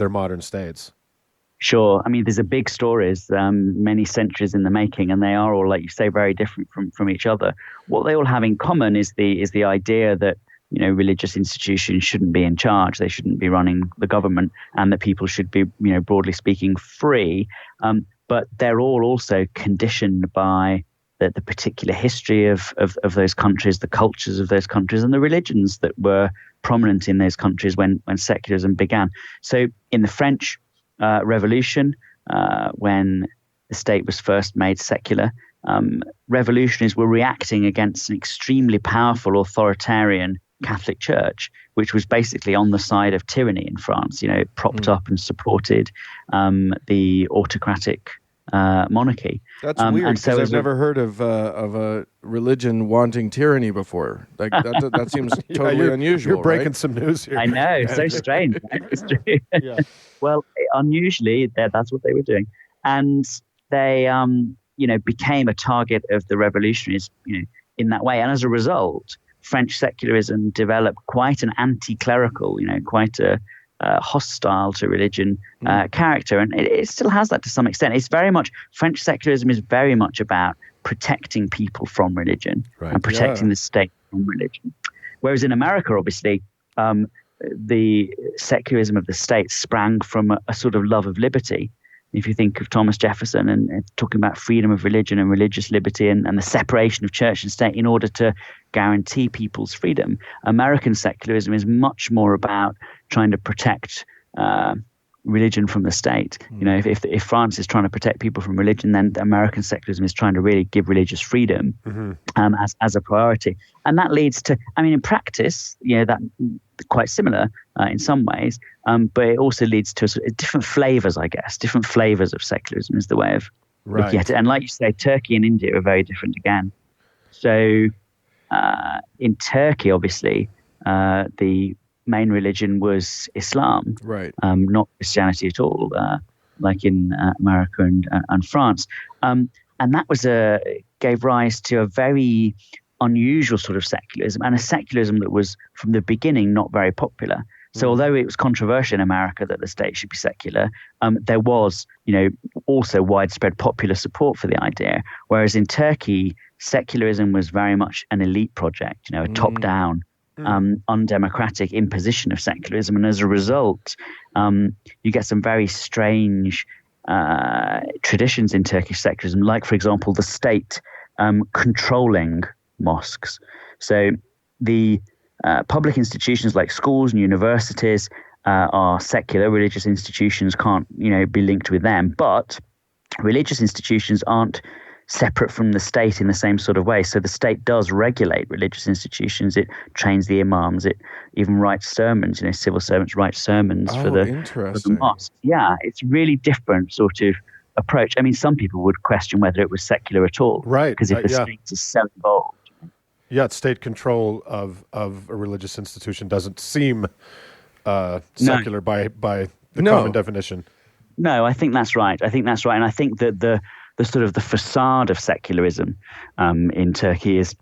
modern states. Sure. I mean, there's a big stories, many centuries in the making, and they are all, like you say, very different from each other. What they all have in common is the idea that, religious institutions shouldn't be in charge. They shouldn't be running the government, and that people should be, broadly speaking, free. But they're all also conditioned by the particular history of those countries, the cultures of those countries, and the religions that were prominent in those countries when secularism began. So in the French Revolution, when the state was first made secular, revolutionaries were reacting against an extremely powerful authoritarian Catholic Church, which was basically on the side of tyranny in France. It propped up and supported the autocratic monarchy. That's weird, because I've never heard of a religion wanting tyranny before. Like that seems totally unusual. You're breaking right? some news here. I know, so strange. It's true. Yeah. Well, unusually, that's what they were doing, and they, became a target of the revolutionaries, in that way. And as a result, French secularism developed quite an anti-clerical, quite a hostile to religion character, and it still has that to some extent. It's very much, French secularism is very much about protecting people from religion, and protecting the state from religion. Whereas in America, obviously, the secularism of the state sprang from a sort of love of liberty. If you think of Thomas Jefferson and talking about freedom of religion and religious liberty and the separation of church and state in order to guarantee people's freedom, American secularism is much more about trying to protect religion from the state. If France is trying to protect people from religion, then the American secularism is trying to really give religious freedom as a priority. And that leads to, in practice, that quite similar in some ways, but it also leads to different flavors, I guess. Different flavors of secularism is the way of looking at it. And like you say, Turkey and India are very different again. So in Turkey, obviously, the main religion was Islam, not Christianity at all, like in America and France. And that was gave rise to a very unusual sort of secularism, and a secularism that was from the beginning not very popular. So although it was controversial in America that the state should be secular, there was, also widespread popular support for the idea. Whereas in Turkey, secularism was very much an elite project, a top-down, undemocratic imposition of secularism. And as a result, you get some very strange traditions in Turkish secularism, like, for example, the state controlling mosques. So the public institutions like schools and universities are secular. Religious institutions can't, be linked with them. But religious institutions aren't separate from the state in the same sort of way. So the state does regulate religious institutions. It trains the imams. It even writes sermons. Civil servants write sermons for the mosque. Yeah, it's really different sort of approach. Some people would question whether it was secular at all. Right. Because if the state is so involved. Yeah, state control of a religious institution doesn't seem secular by the common definition. No, I think that's right. And I think that the sort of the facade of secularism in Turkey is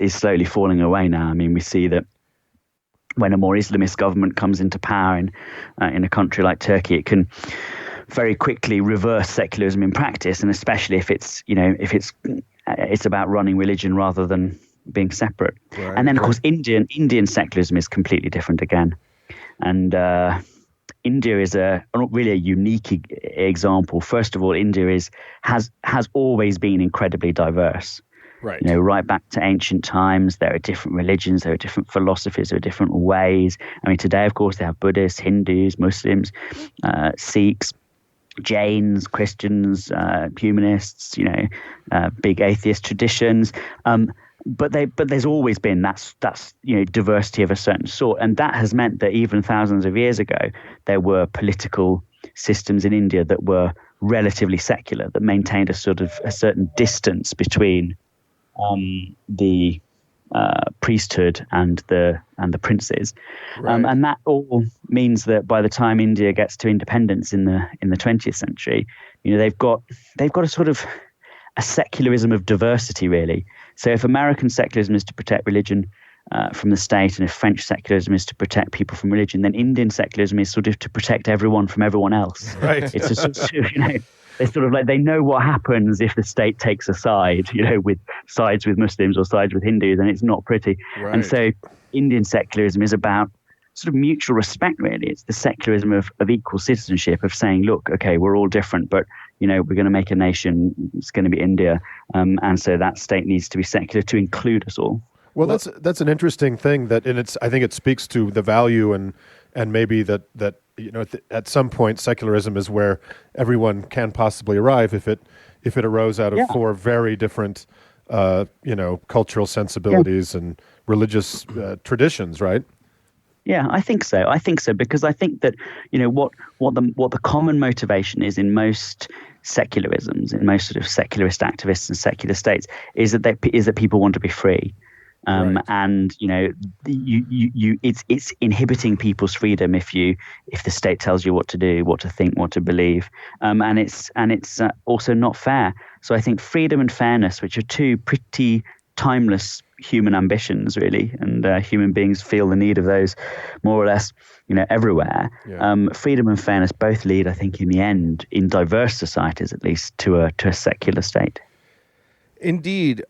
slowly falling away now. We see that when a more Islamist government comes into power in a country like Turkey, it can very quickly reverse secularism in practice, and especially if it's about running religion rather than being separate. Right, and then, of course, Indian secularism is completely different again. And India is really a unique example. First of all, India has always been incredibly diverse. Right. Right back to ancient times. There are different religions, there are different philosophies, there are different ways. I mean, today, of course, they have Buddhists, Hindus, Muslims, Sikhs, Jains, Christians, humanists, big atheist traditions. But there's always been that's diversity of a certain sort, and that has meant that even thousands of years ago there were political systems in India that were relatively secular, that maintained a certain distance between the priesthood and the princes, Right. and that all means that by the time India gets to independence in the 20th century, they've got a sort of a secularism of diversity, really. So if American secularism is to protect religion from the state, and if French secularism is to protect people from religion, then Indian secularism is sort of to protect everyone from everyone else. Right. It's a sort of, they're sort of like, they know what happens if the state takes a side, with sides with Muslims or sides with Hindus, and it's not pretty. Right. And so Indian secularism is about sort of mutual respect, really. It's the secularism of equal citizenship, of saying, look, okay, we're all different, but we're going to make a nation. It's going to be India, and so that state needs to be secular to include us all. Well, that's an interesting thing I think it speaks to the value and maybe that at some point secularism is where everyone can possibly arrive if it arose out of four very different cultural sensibilities and religious traditions, right? Yeah, I think so. Because I think that what the common motivation is in most secularisms, in most sort of secularist activists and secular states, is that people want to be free. Right. And it's inhibiting people's freedom if the state tells you what to do, what to think, what to believe, and it's also not fair. So I think freedom and fairness, which are two pretty timeless human ambitions, really, and human beings feel the need of those more or less, everywhere. Yeah. Freedom and fairness both lead, I think, in the end, in diverse societies at least, to a secular state. Indeed.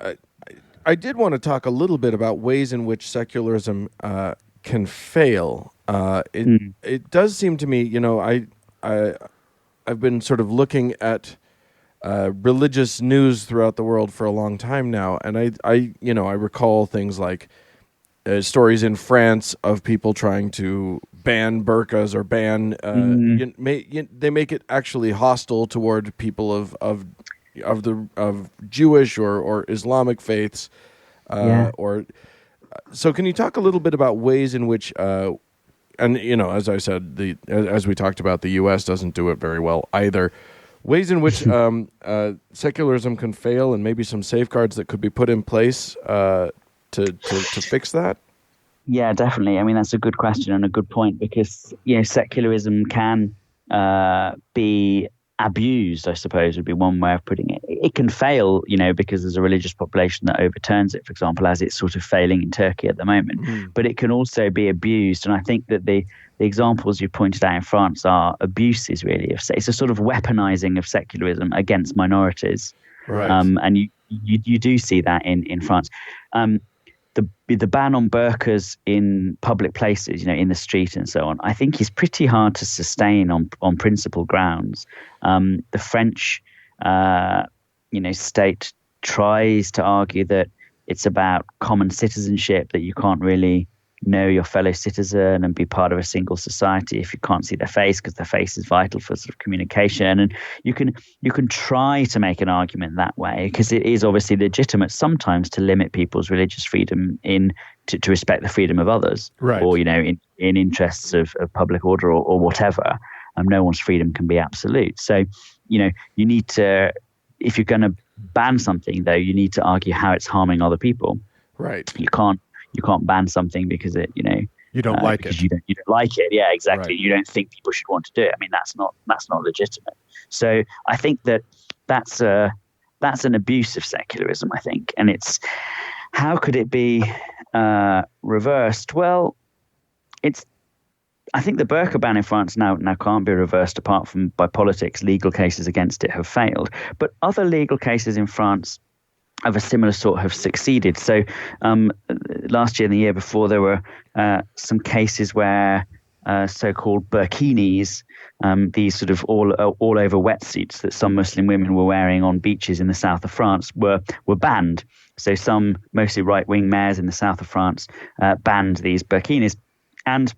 I did want to talk a little bit about ways in which secularism can fail. It does seem to me, I've been sort of looking at religious news throughout the world for a long time now, and I recall things like stories in France of people trying to ban burqas or ban. They make it actually hostile toward people of Jewish or Islamic faiths, so can you talk a little bit about ways in which, as I said, as we talked about, the U.S. doesn't do it very well either. Ways in which secularism can fail, and maybe some safeguards that could be put in place to fix that. Yeah, definitely. I mean, that's a good question and a good point, because secularism can be abused, I suppose, would be one way of putting it. It can fail, because there's a religious population that overturns it, for example, as it's sort of failing in Turkey at the moment. But it can also be abused, and I think that the examples you pointed out in France are abuses, really. It's a sort of weaponizing of secularism against minorities. Right. And you do see that in France. The ban on burqas in public places, in the street and so on, I think is pretty hard to sustain on principle grounds. The French, state tries to argue that it's about common citizenship, that you can't really know your fellow citizen and be part of a single society if you can't see their face, because their face is vital for sort of communication. And you can try to make an argument that way, because it is obviously legitimate sometimes to limit people's religious freedom to respect the freedom of others, right, or in interests of public order or whatever. No one's freedom can be absolute. So you need to, if you're going to ban something, though, you need to argue how it's harming other people. Right. You can't ban something because you don't like it. You don't like it. Yeah, exactly. Right. You don't think people should want to do it. I mean, that's not legitimate. So I think that's an abuse of secularism, I think. And it's, how could it be reversed? Well, I think the burqa ban in France now can't be reversed apart from by politics. Legal cases against it have failed, but other legal cases in France of a similar sort have succeeded. So last year and the year before, there were some cases where so-called burkinis, these sort of all-over wetsuits that some Muslim women were wearing on beaches in the south of France were banned. So some mostly right-wing mayors in the south of France banned these burkinis, and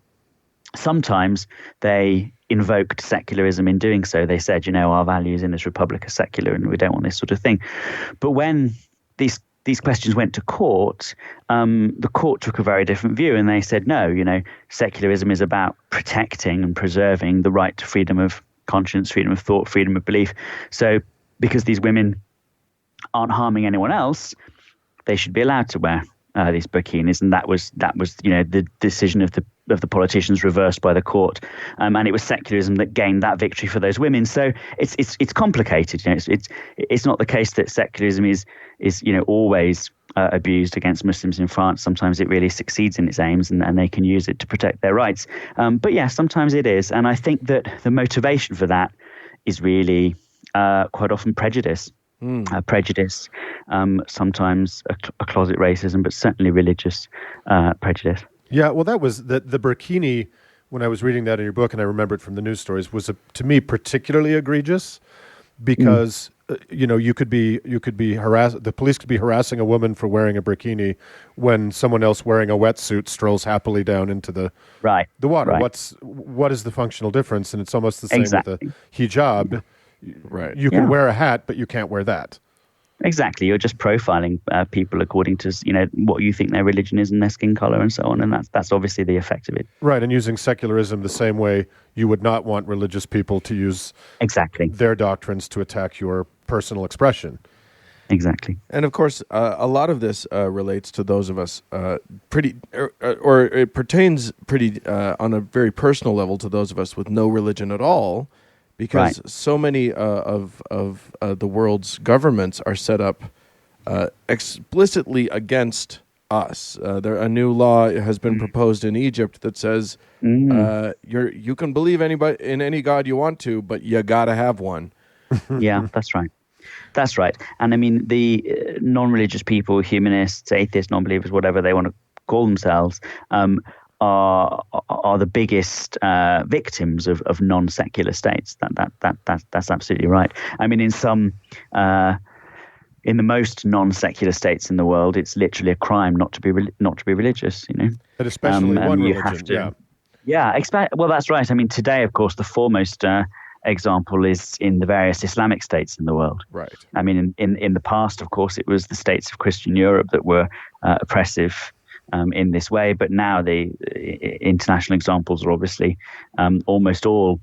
sometimes they invoked secularism in doing so. They said, our values in this republic are secular and we don't want this sort of thing. But when these questions went to court, the court took a very different view, and they said, no, secularism is about protecting and preserving the right to freedom of conscience, freedom of thought, freedom of belief. So because these women aren't harming anyone else, they should be allowed to wear these burkinis, and that was the decision of the politicians reversed by the court, and it was secularism that gained that victory for those women. So it's complicated. It's not the case that secularism is always abused against Muslims in France. Sometimes it really succeeds in its aims, and they can use it to protect their rights. But yeah, sometimes it is, and I think that the motivation for that is really quite often prejudice. Prejudice, sometimes a closet racism, but certainly religious prejudice. Yeah, well, that was the burkini. When I was reading that in your book, and I remember it from the news stories, was to me particularly egregious because you could be harassed. The police could be harassing a woman for wearing a burkini when someone else wearing a wetsuit strolls happily down into the water. Right. What is the functional difference? And it's almost the same Exactly. with the hijab. Right. You can wear a hat, but you can't wear that. Exactly. You're just profiling people according to what you think their religion is and their skin color and so on, and that's obviously the effect of it. Right, and using secularism the same way you would not want religious people to use their doctrines to attack your personal expression. Exactly. And of course, a lot of this relates to those of us or it pertains pretty on a very personal level to those of us with no religion at all. Because so many of the world's governments are set up explicitly against us. A new law has been proposed in Egypt that says you can believe in any god you want to, but you gotta have one. Yeah, that's right. That's right. And I mean, the non-religious people, humanists, atheists, non-believers, whatever they want to call themselves, are the biggest victims of non-secular states. That's absolutely right. I mean, in the most non-secular states in the world, it's literally a crime not to be religious. And especially one religion. Well, that's right. I mean, today, of course, the foremost example is in the various Islamic states in the world. Right. I mean, in the past, of course, it was the states of Christian Europe that were oppressive in this way, but now the international examples are obviously almost all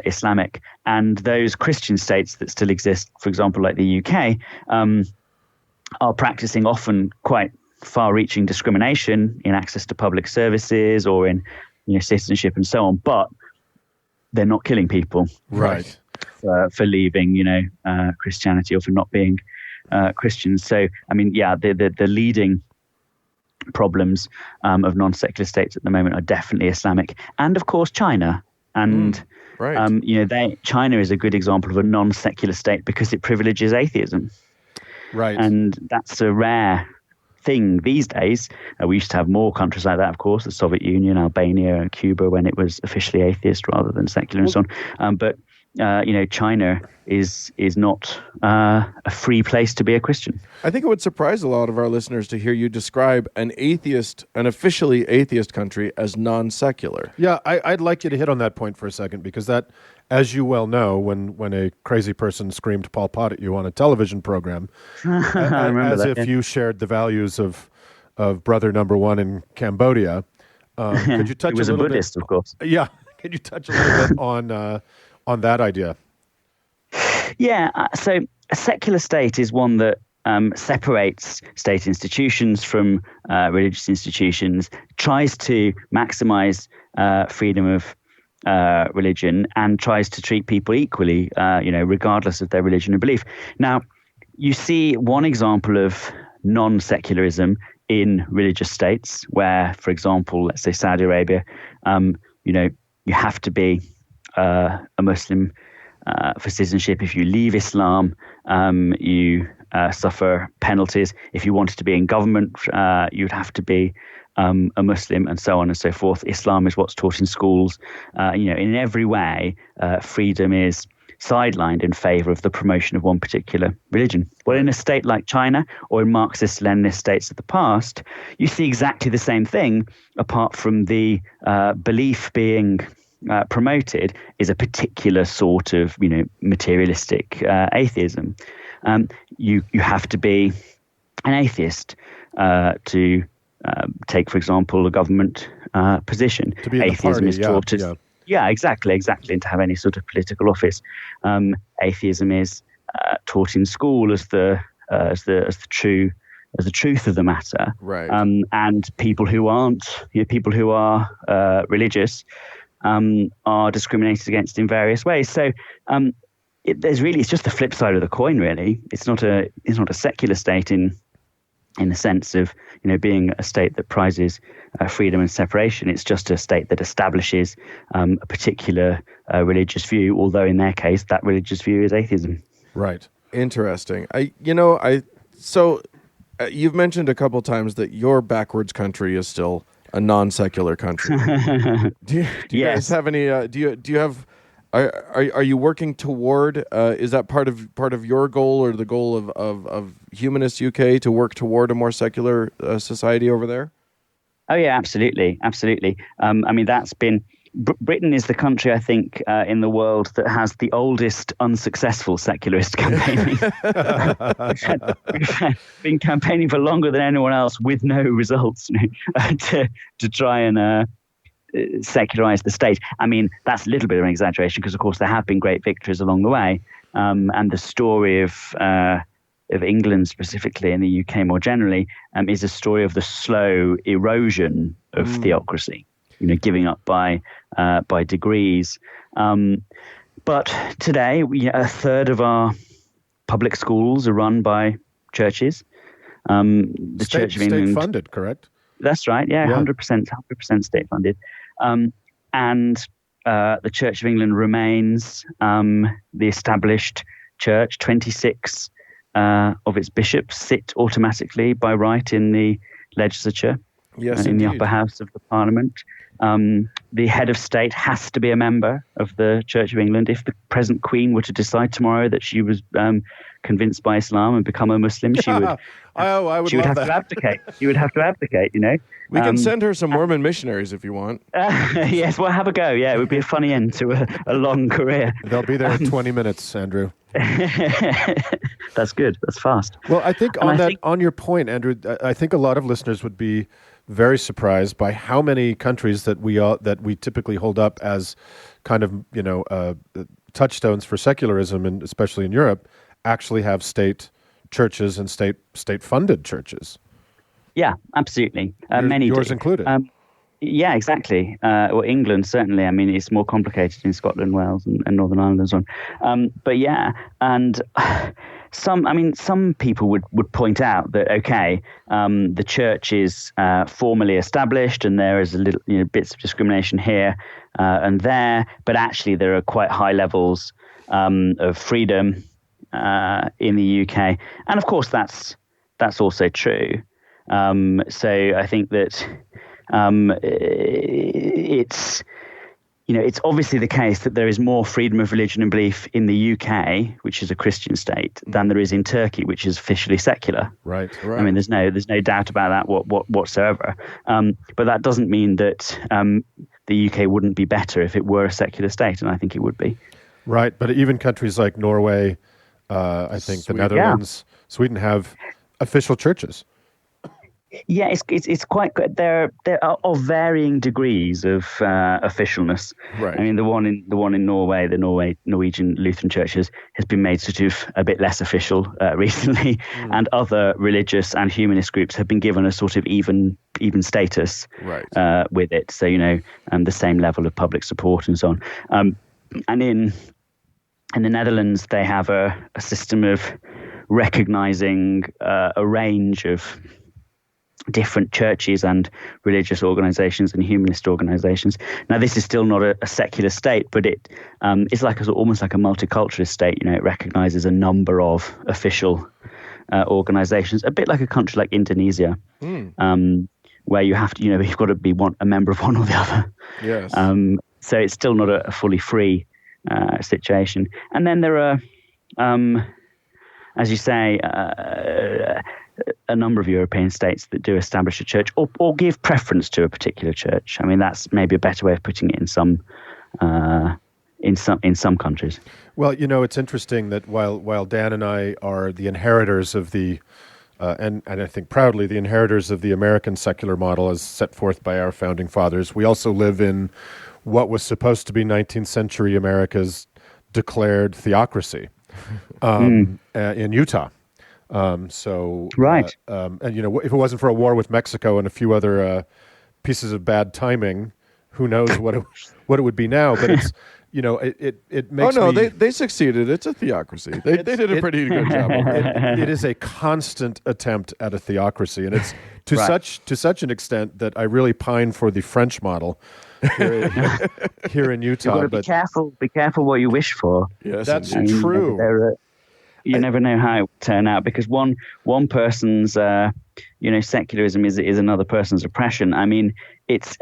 Islamic, and those Christian states that still exist, for example, like the UK, are practicing often quite far-reaching discrimination in access to public services or in citizenship and so on, but they're not killing people for leaving Christianity or for not being Christians. So I mean, the leading problems of non-secular states at the moment are definitely Islamic, and of course China. And China is a good example of a non-secular state because it privileges atheism. Right. And that's a rare thing these days. We used to have more countries like that, of course, the Soviet Union, Albania, and Cuba, when it was officially atheist rather than secular and so on. But China is not a free place to be a Christian. I think it would surprise a lot of our listeners to hear you describe an officially atheist country as non-secular. Yeah, I'd like you to hit on that point for a second, because that, as you well know, when a crazy person screamed Pol Pot at you on a television program, if you shared the values of Brother Number One in Cambodia, could you touch he was a little Buddhist, bit? Of course. Yeah, could you touch a little bit on that idea? Yeah, so a secular state is one that separates state institutions from religious institutions, tries to maximize freedom of religion, and tries to treat people equally, regardless of their religion and belief. Now, you see one example of non-secularism in religious states where, for example, let's say Saudi Arabia, you have to be a Muslim for citizenship. If you leave Islam, you suffer penalties. If you wanted to be in government, you'd have to be a Muslim, and so on and so forth. Islam is what's taught in schools. In every way, freedom is sidelined in favor of the promotion of one particular religion. Well, in a state like China or in Marxist-Leninist states of the past, you see exactly the same thing, apart from the belief being promoted is a particular sort of, materialistic atheism. You have to be an atheist to take, for example, a government position. To be in atheism the party, is taught as exactly, and to have any sort of political office. Atheism is taught in school as the truth of the matter. Right. And people who aren't, people who are religious, are discriminated against in various ways. So it's just the flip side of the coin, really. It's not a secular state in the sense of being a state that prizes freedom and separation. It's just a state that establishes a particular religious view, although in their case that religious view is atheism. Right. Interesting. So you've mentioned a couple times that your backwards country is still a non-secular country. Do you guys have any? Do you have? Are you working toward? Is that part of your goal or the goal of Humanists UK to work toward a more secular society over there? Oh yeah, absolutely. That's been. Britain is the country, I think, in the world that has the oldest unsuccessful secularist campaigning. We've been campaigning for longer than anyone else with no results to try and secularize the state. I mean, that's a little bit of an exaggeration because, of course, there have been great victories along the way. And the story of England specifically and the UK more generally is a story of the slow erosion of theocracy. Giving up by degrees. But today, a third of our public schools are run by churches. The Church of England, state-funded, correct? That's right. Yeah, 100% state-funded. And the Church of England remains the established church. 26 of its bishops sit automatically by right in the legislature. Yes, in the upper house of the Parliament. The head of state has to be a member of the Church of England. If the present Queen were to decide tomorrow that she was convinced by Islam and become a Muslim, she would. She would have to abdicate. She would have to abdicate. We can send her some Mormon missionaries if you want. Yes, well, have a go. Yeah, it would be a funny end to a long career. They'll be there in 20 minutes, Andrew. That's good. That's fast. Well, I think on your point, Andrew, I think a lot of listeners would be very surprised by how many countries that we typically hold up as kind of touchstones for secularism, and especially in Europe, actually have state churches and state-funded churches. Yeah, absolutely. Many yours do. Included. Yeah, exactly. Or England, certainly. I mean, it's more complicated in Scotland, Wales, and Northern Ireland and so on. But yeah, and some people would point out that, okay, the church is formally established and there is a little, bits of discrimination here and there, but actually there are quite high levels of freedom in the UK. And of course, that's also true. So I think that it's obviously the case that there is more freedom of religion and belief in the UK, which is a Christian state, than there is in Turkey, which is officially secular. Right. I mean, there's no doubt about that whatsoever. But that doesn't mean that the UK wouldn't be better if it were a secular state, and I think it would be. Right, but even countries like Norway, I think the Netherlands, Sweden have official churches. Yeah, it's quite good. There are of varying degrees of officialness. Right. I mean, the one in Norway, the Norwegian Lutheran Church has been made sort of a bit less official recently, and other religious and humanist groups have been given a sort of even status with it. So the same level of public support and so on. And in the Netherlands, they have a system of recognizing a range of different churches and religious organizations and humanist organizations. Now, this is still not a secular state, but it's like almost like a multiculturalist state. It recognizes a number of official organizations, a bit like a country like Indonesia, where you have to, you've got to be a member of one or the other. Yes. So it's still not a fully free situation. And then there are, as you say, a number of European states that do establish a church or give preference to a particular church. I mean, that's maybe a better way of putting it in some countries. Well, it's interesting that while Dan and I are the inheritors of the and I think proudly the inheritors of the American secular model as set forth by our founding fathers, we also live in what was supposed to be 19th century America's declared theocracy in Utah. Right. And if it wasn't for a war with Mexico and a few other pieces of bad timing, who knows what it would be now? But it's it makes. Oh no, they succeeded. It's a theocracy. They did a pretty good job. It is a constant attempt at a theocracy, and it's to such an extent that I really pine for the French model here in Utah. You've got to be careful what you wish for. Yes, that's true. You never know how it will turn out, because one person's secularism is another person's oppression. I mean,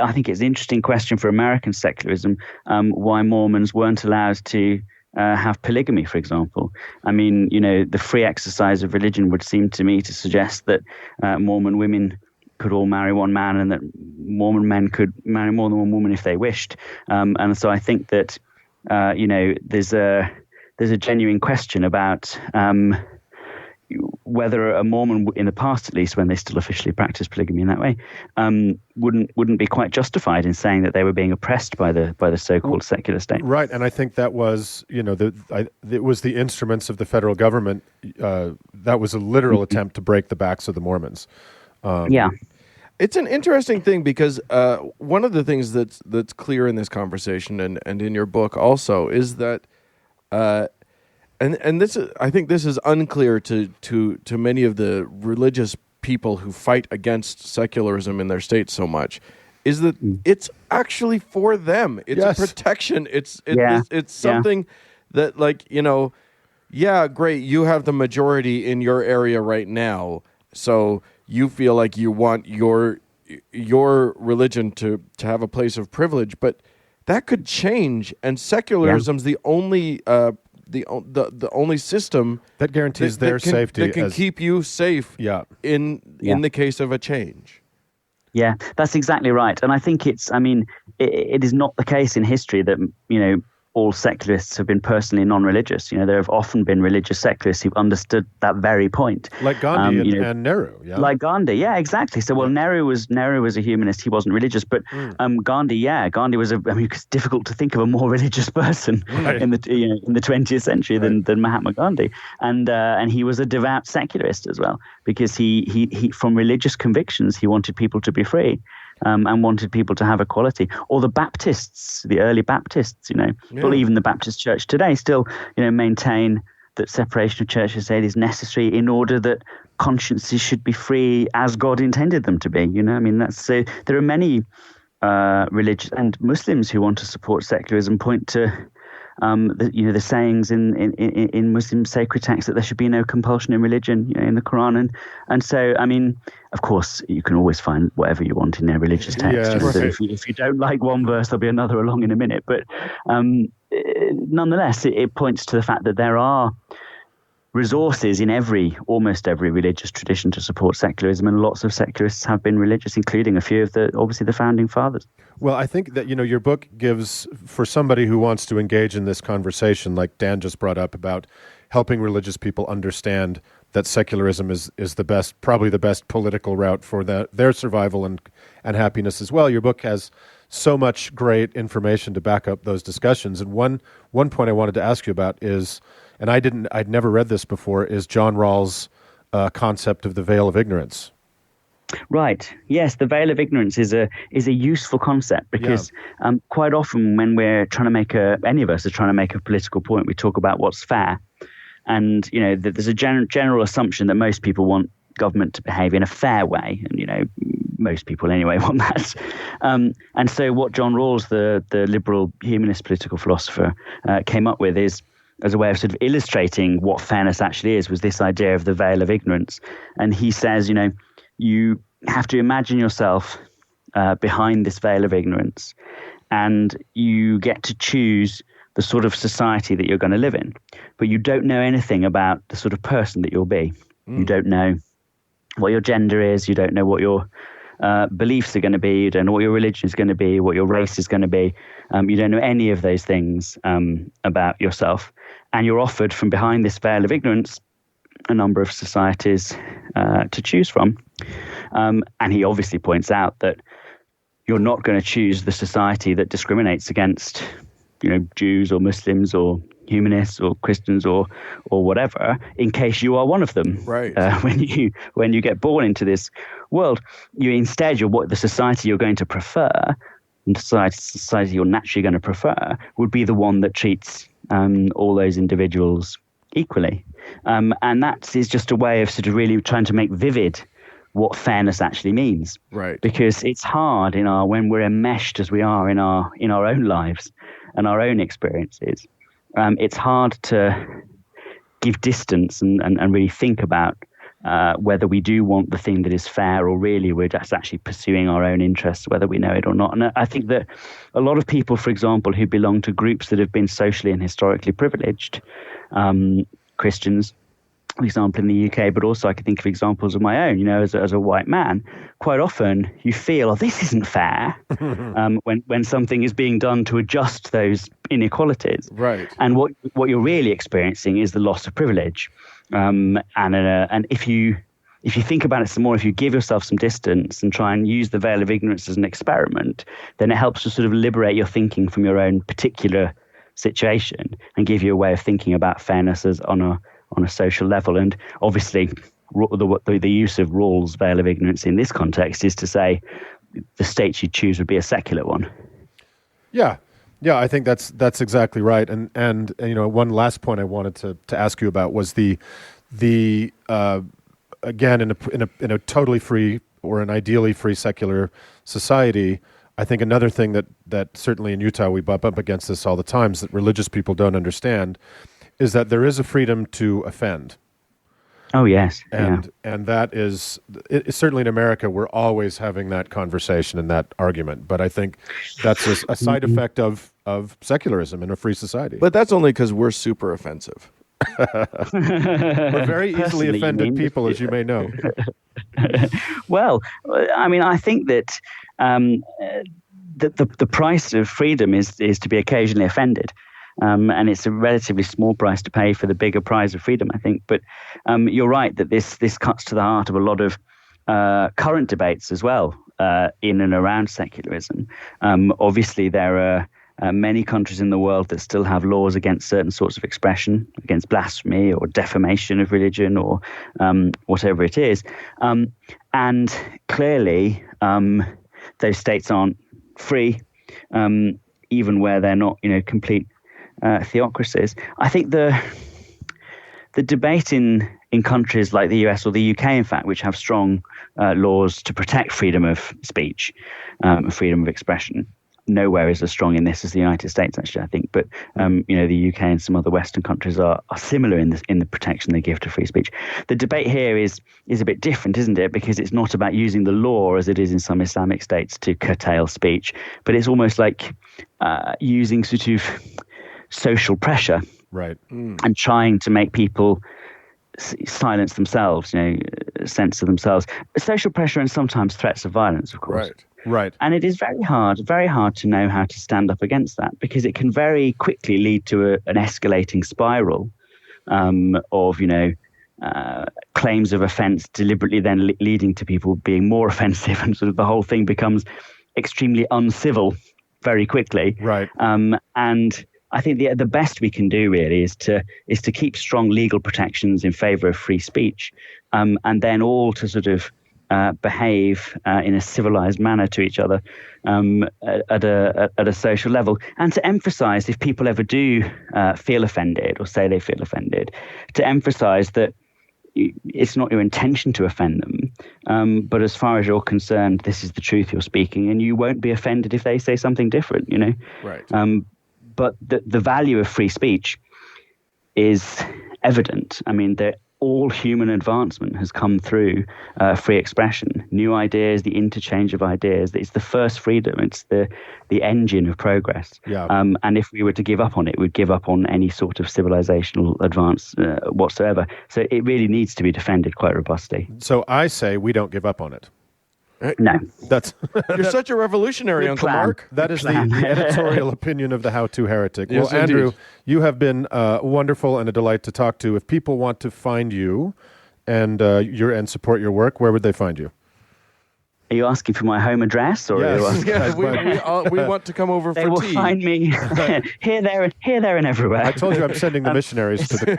I think it's an interesting question for American secularism, why Mormons weren't allowed to have polygamy, for example. I mean, the free exercise of religion would seem to me to suggest that Mormon women could all marry one man, and that Mormon men could marry more than one woman if they wished. And so I think that there's a genuine question about whether a Mormon, in the past at least, when they still officially practiced polygamy in that way, wouldn't be quite justified in saying that they were being oppressed by the so-called secular state. Right, and I think that was, it was the instruments of the federal government. That was a literal attempt to break the backs of the Mormons. Yeah. It's an interesting thing because one of the things that's clear in this conversation and in your book also is that and this is, I think this is unclear to many of the religious people who fight against secularism in their state so much, is that it's actually for them. It's a protection. It's something that, great, you have the majority in your area right now, so you feel like you want your religion to have a place of privilege, but that could change, and secularism's the only the only system that guarantees their safety, that can keep you safe. In the case of a change. Yeah, that's exactly right, and I think it is not the case in history that all secularists have been personally non-religious. There have often been religious secularists who've understood that very point. Like Gandhi and Nehru. Yeah. Like Gandhi, yeah, exactly. So, Nehru was a humanist. He wasn't religious, but Gandhi was it's difficult to think of a more religious person in the 20th century than Mahatma Gandhi, and he was a devout secularist as well, because he from religious convictions he wanted people to be free. And wanted people to have equality. Or the Baptists, the early Baptists, well, even the Baptist Church today still, maintain that separation of church and state is necessary in order that consciences should be free as God intended them to be. That's so. There are many religious and Muslims who want to support secularism point to the sayings in Muslim sacred texts that there should be no compulsion in religion, in the Quran, and so of course you can always find whatever you want in their religious text. Yes. So if you don't like one verse, there'll be another along in a minute. But nonetheless, it points to the fact that there are resources in almost every religious tradition to support secularism, and lots of secularists have been religious, including a few of the founding fathers. Well, I think that your book gives, for somebody who wants to engage in this conversation, like Dan just brought up about helping religious people understand that secularism is probably the best political route for their survival and happiness as well. Your book has so much great information to back up those discussions, and one point I wanted to ask you about is, and I'd never read this before, is John Rawls' concept of the veil of ignorance. Right. Yes, the veil of ignorance is a useful concept, because quite often when we're trying to any of us are trying to make a political point, we talk about what's fair, and there's a general assumption that most people want government to behave in a fair way, and most people anyway want that. And so what John Rawls, the liberal humanist political philosopher, came up with is as a way of sort of illustrating what fairness actually is, was this idea of the veil of ignorance. And he says, you have to imagine yourself behind this veil of ignorance, and you get to choose the sort of society that you're going to live in, but you don't know anything about the sort of person that you'll be. You don't know what your gender is. You don't know what your beliefs are going to be. You don't know what your religion is going to be, what your race is going to be. You don't know any of those things about yourself. And you're offered from behind this veil of ignorance a number of societies to choose from. And he obviously points out that you're not going to choose the society that discriminates against, Jews or Muslims or humanists or Christians or whatever, in case you are one of them. Right. When you get born into this world, the society you're going to prefer, and society you're naturally going to prefer, would be the one that treats all those individuals equally. And that is just a way of sort of really trying to make vivid what fairness actually means. Right. Because it's hard when we're enmeshed as we are in our own lives and our own experiences. It's hard to give distance and really think about whether we do want the thing that is fair, or really we're just actually pursuing our own interests, whether we know it or not. And I think that a lot of people, for example, who belong to groups that have been socially and historically privileged, Christians, for example, in the UK, but also I can think of examples of my own, as a white man, quite often you feel, this isn't fair, when something is being done to adjust those inequalities. Right. And what you're really experiencing is the loss of privilege. And if you think about it some more, if you give yourself some distance and try and use the veil of ignorance as an experiment, then it helps to sort of liberate your thinking from your own particular situation and give you a way of thinking about fairness as on a social level. And obviously the use of Rawls' veil of ignorance in this context is to say the state you choose would be a secular one. Yeah, I think that's exactly right. And one last point I wanted to ask you about was the again in a totally free or an ideally free secular society, I think another thing that certainly in Utah we bump up against this all the time is that religious people don't understand is that there is a freedom to offend. Oh, yes. And that is, certainly in America, we're always having that conversation and that argument. But I think that's a side effect of secularism in a free society. But that's only because we're super offensive. We're very easily offended people, as you may know. Well, I mean, I think that the price of freedom is to be occasionally offended. And it's a relatively small price to pay for the bigger prize of freedom, I think. But you're right that this cuts to the heart of a lot of current debates as well in and around secularism. Obviously, there are many countries in the world that still have laws against certain sorts of expression, against blasphemy or defamation of religion or whatever it is. And clearly, those states aren't free, even where they're not, complete theocracies. I think the debate in countries like the US or the UK, in fact, which have strong laws to protect freedom of speech, freedom of expression, nowhere is as strong in this as the United States, actually, I think. But the UK and some other Western countries are similar in the protection they give to free speech. The debate here is a bit different, isn't it? Because it's not about using the law as it is in some Islamic states to curtail speech, but it's almost like using sort of social pressure, right, and trying to make people silence themselves, censor themselves. Social pressure and sometimes threats of violence, of course. Right. And it is very hard to know how to stand up against that, because it can very quickly lead to an escalating spiral of claims of offence deliberately then leading to people being more offensive, and sort of the whole thing becomes extremely uncivil very quickly. Right. And I think the best we can do really is to keep strong legal protections in favour of free speech, and then all to sort of behave in a civilized manner to each other at a social level, and to emphasize, if people ever do feel offended or say they feel offended, to emphasize that it's not your intention to offend them, but as far as you're concerned, this is the truth you're speaking, and you won't be offended if they say something different, Right. But the value of free speech is evident. I mean, all human advancement has come through free expression, new ideas, the interchange of ideas. It's the first freedom. It's the engine of progress. Yeah. And if we were to give up on it, we'd give up on any sort of civilizational advance whatsoever. So it really needs to be defended quite robustly. So I say we don't give up on it. No. That's You're such a revolutionary, Good Uncle plan. Mark. that is the editorial opinion of the How To Heretic. Yes, Well, Andrew, indeed. you have been wonderful and a delight to talk to. If people want to find you and support your work, where would they find you? Are you asking for my home address, or Yes. are you asking? Yeah, we want to come over They for will tea. find me here, there, and everywhere. I told you I'm sending the missionaries to the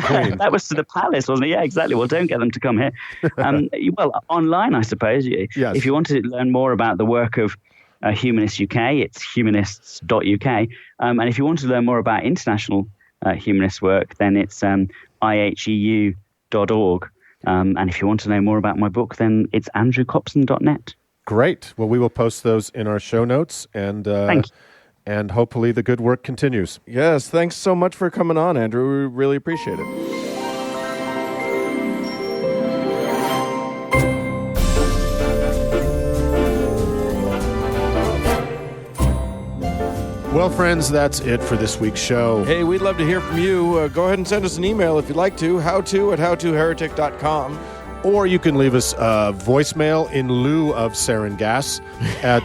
Queen. That was to the palace, wasn't it? Yeah, exactly. Well, don't get them to come here. Well, online, I suppose. Yes. If you want to learn more about the work of Humanists UK, it's humanists.uk. And if you want to learn more about international humanist work, then it's iheu.org. And if you want to know more about my book, then it's andrewcopson.net. Great. Well, we will post those in our show notes, and Thank you. and hopefully the good work continues. Yes, thanks so much for coming on, Andrew. We really appreciate it. Well, friends, that's it for this week's show. Hey, we'd love to hear from you. Go ahead and send us an email if you'd like to. howto@howtoheretic.com. Or you can leave us a voicemail in lieu of sarin gas at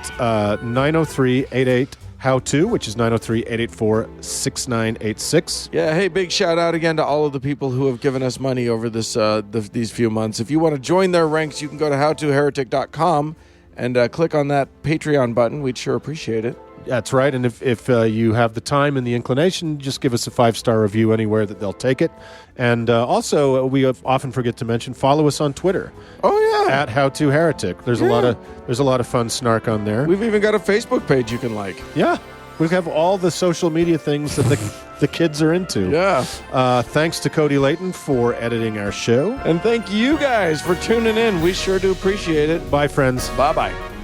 903-88-HOW-TO, which is 903-884-6986. Yeah, hey, big shout out again to all of the people who have given us money over these few months. If you want to join their ranks, you can go to howtoheretic.com and click on that Patreon button. We'd sure appreciate it. That's right. And if you have the time and the inclination, just give us a 5-star review anywhere that they'll take it. And also, we often forget to mention, follow us on Twitter. Oh, yeah. At HowToHeretic. There's a lot of fun snark on there. We've even got a Facebook page you can like. Yeah. We have all the social media things that the kids are into. Yeah. Thanks to Cody Layton for editing our show. And thank you guys for tuning in. We sure do appreciate it. Bye, friends. Bye-bye.